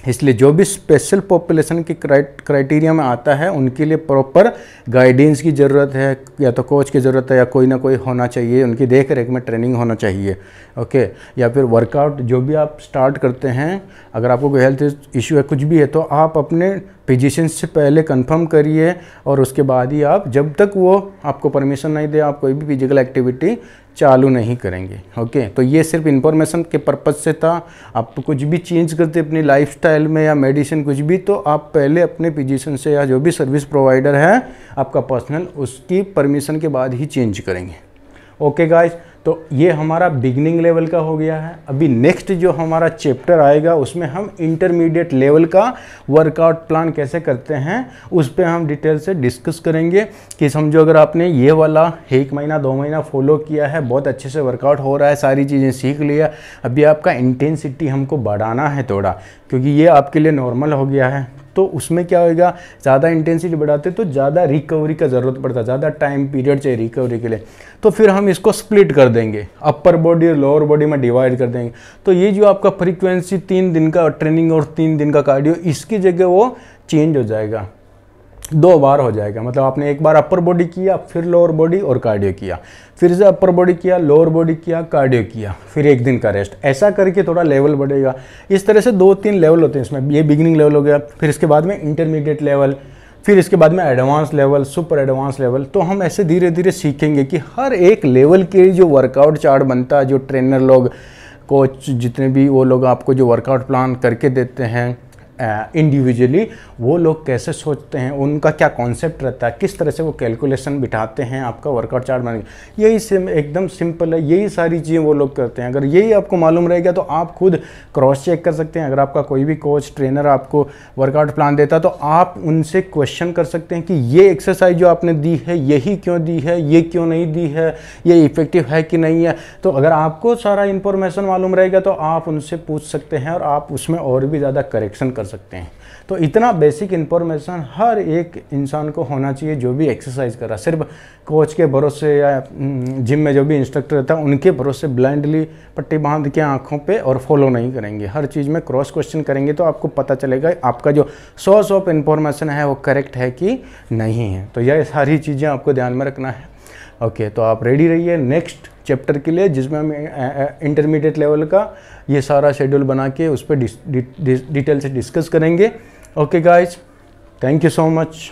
इसलिए जो भी स्पेशल पॉपुलेशन के क्राइटेरिया में आता है उनके लिए प्रॉपर गाइडेंस की ज़रूरत है, या तो कोच की ज़रूरत है, या कोई ना कोई होना चाहिए, उनकी देख रेख में ट्रेनिंग होना चाहिए। ओके, या फिर वर्कआउट जो भी आप स्टार्ट करते हैं, अगर आपको कोई हेल्थ इशू है, कुछ भी है, तो आप अपने फिजिशियन से पहले कंफर्म करिए, और उसके बाद ही आप, जब तक वो आपको परमिशन नहीं दे, आप कोई भी फिजिकल एक्टिविटी चालू नहीं करेंगे। ओके, तो ये सिर्फ इन्फॉर्मेशन के पर्पज़ से था। आप कुछ भी चेंज करते अपनी लाइफस्टाइल में या मेडिसिन कुछ भी, तो आप पहले अपने फिजिशियन से या जो भी सर्विस प्रोवाइडर है आपका पर्सनल, उसकी परमिशन के बाद ही चेंज करेंगे। ओके गाइस, तो ये हमारा बिगनिंग लेवल का हो गया है। अभी नेक्स्ट जो हमारा चैप्टर आएगा उसमें हम इंटरमीडिएट लेवल का वर्कआउट प्लान कैसे करते हैं उस पर हम डिटेल से डिस्कस करेंगे। कि समझो अगर आपने ये वाला 1 महीना 2 महीना फॉलो किया है, बहुत अच्छे से वर्कआउट हो रहा है, सारी चीज़ें सीख लिया, अभी आपका इंटेंसिटी हमको बढ़ाना है थोड़ा, क्योंकि ये आपके लिए नॉर्मल हो गया है, तो उसमें क्या होगा, ज़्यादा इंटेंसिटी बढ़ाते तो ज़्यादा रिकवरी का ज़रूरत पड़ता है, ज़्यादा टाइम पीरियड चाहिए रिकवरी के लिए, तो फिर हम इसको स्प्लिट कर देंगे, अपर बॉडी और लोअर बॉडी में डिवाइड कर देंगे। तो ये जो आपका फ्रीक्वेंसी 3 दिन का ट्रेनिंग और 3 दिन का कार्डियो, इसकी जगह वो चेंज हो जाएगा। 2 बार हो जाएगा। मतलब आपने एक बार अपर बॉडी किया, फिर लोअर बॉडी और कार्डियो किया, फिर से अपर बॉडी किया, लोअर बॉडी किया, कार्डियो किया, फिर 1 दिन का रेस्ट। ऐसा करके थोड़ा लेवल बढ़ेगा। इस तरह से 2-3 लेवल होते हैं इसमें। ये बिगिनिंग लेवल हो गया, फिर इसके बाद में इंटरमीडिएट लेवल, फिर इसके बाद में advance level, super advance level. तो हम ऐसे धीरे धीरे सीखेंगे कि हर एक लेवल के जो वर्कआउट चार्ट बनता है, जो ट्रेनर लोग, कोच, जितने भी वो लोग आपको जो वर्कआउट प्लान करके देते हैं इंडिविजुअली, वो लोग कैसे सोचते हैं, उनका क्या कॉन्सेप्ट रहता है, किस तरह से वो कैलकुलेशन बिठाते हैं आपका वर्कआउट चार्ट बन गया। यही एकदम सिंपल है, यही सारी चीज़ें वो लोग करते हैं। अगर यही आपको मालूम रहेगा तो आप खुद क्रॉस चेक कर सकते हैं। अगर आपका कोई भी कोच, ट्रेनर आपको वर्कआउट प्लान देता है तो आप उनसे क्वेश्चन कर सकते हैं कि ये एक्सरसाइज जो आपने दी है, यही क्यों दी है, ये क्यों नहीं दी है, ये इफेक्टिव है कि नहीं है। तो अगर आपको सारा इन्फॉर्मेशन मालूम रहेगा तो आप उनसे पूछ सकते हैं और आप उसमें और भी ज़्यादा करेक्शन कर सकते हैं। तो इतना बेसिक इन्फॉर्मेशन हर एक इंसान को होना चाहिए जो भी एक्सरसाइज कर रहा है। सिर्फ कोच के भरोसे या जिम में जो भी इंस्ट्रक्टर रहता है उनके भरोसे ब्लाइंडली पट्टी बांध के आंखों पे और फॉलो नहीं करेंगे। हर चीज़ में क्रॉस क्वेश्चन करेंगे तो आपको पता चलेगा आपका जो सोर्स ऑफ इन्फॉर्मेशन है वो करेक्ट है कि नहीं है। तो यह सारी चीज़ें आपको ध्यान में रखना है। ओके, तो आप रेडी रहिए नेक्स्ट चैप्टर के लिए, जिसमें हम इंटरमीडिएट लेवल का ये सारा शेड्यूल बना के उस पर डिटेल से डिस्कस करेंगे। Okay guys, thank you so much.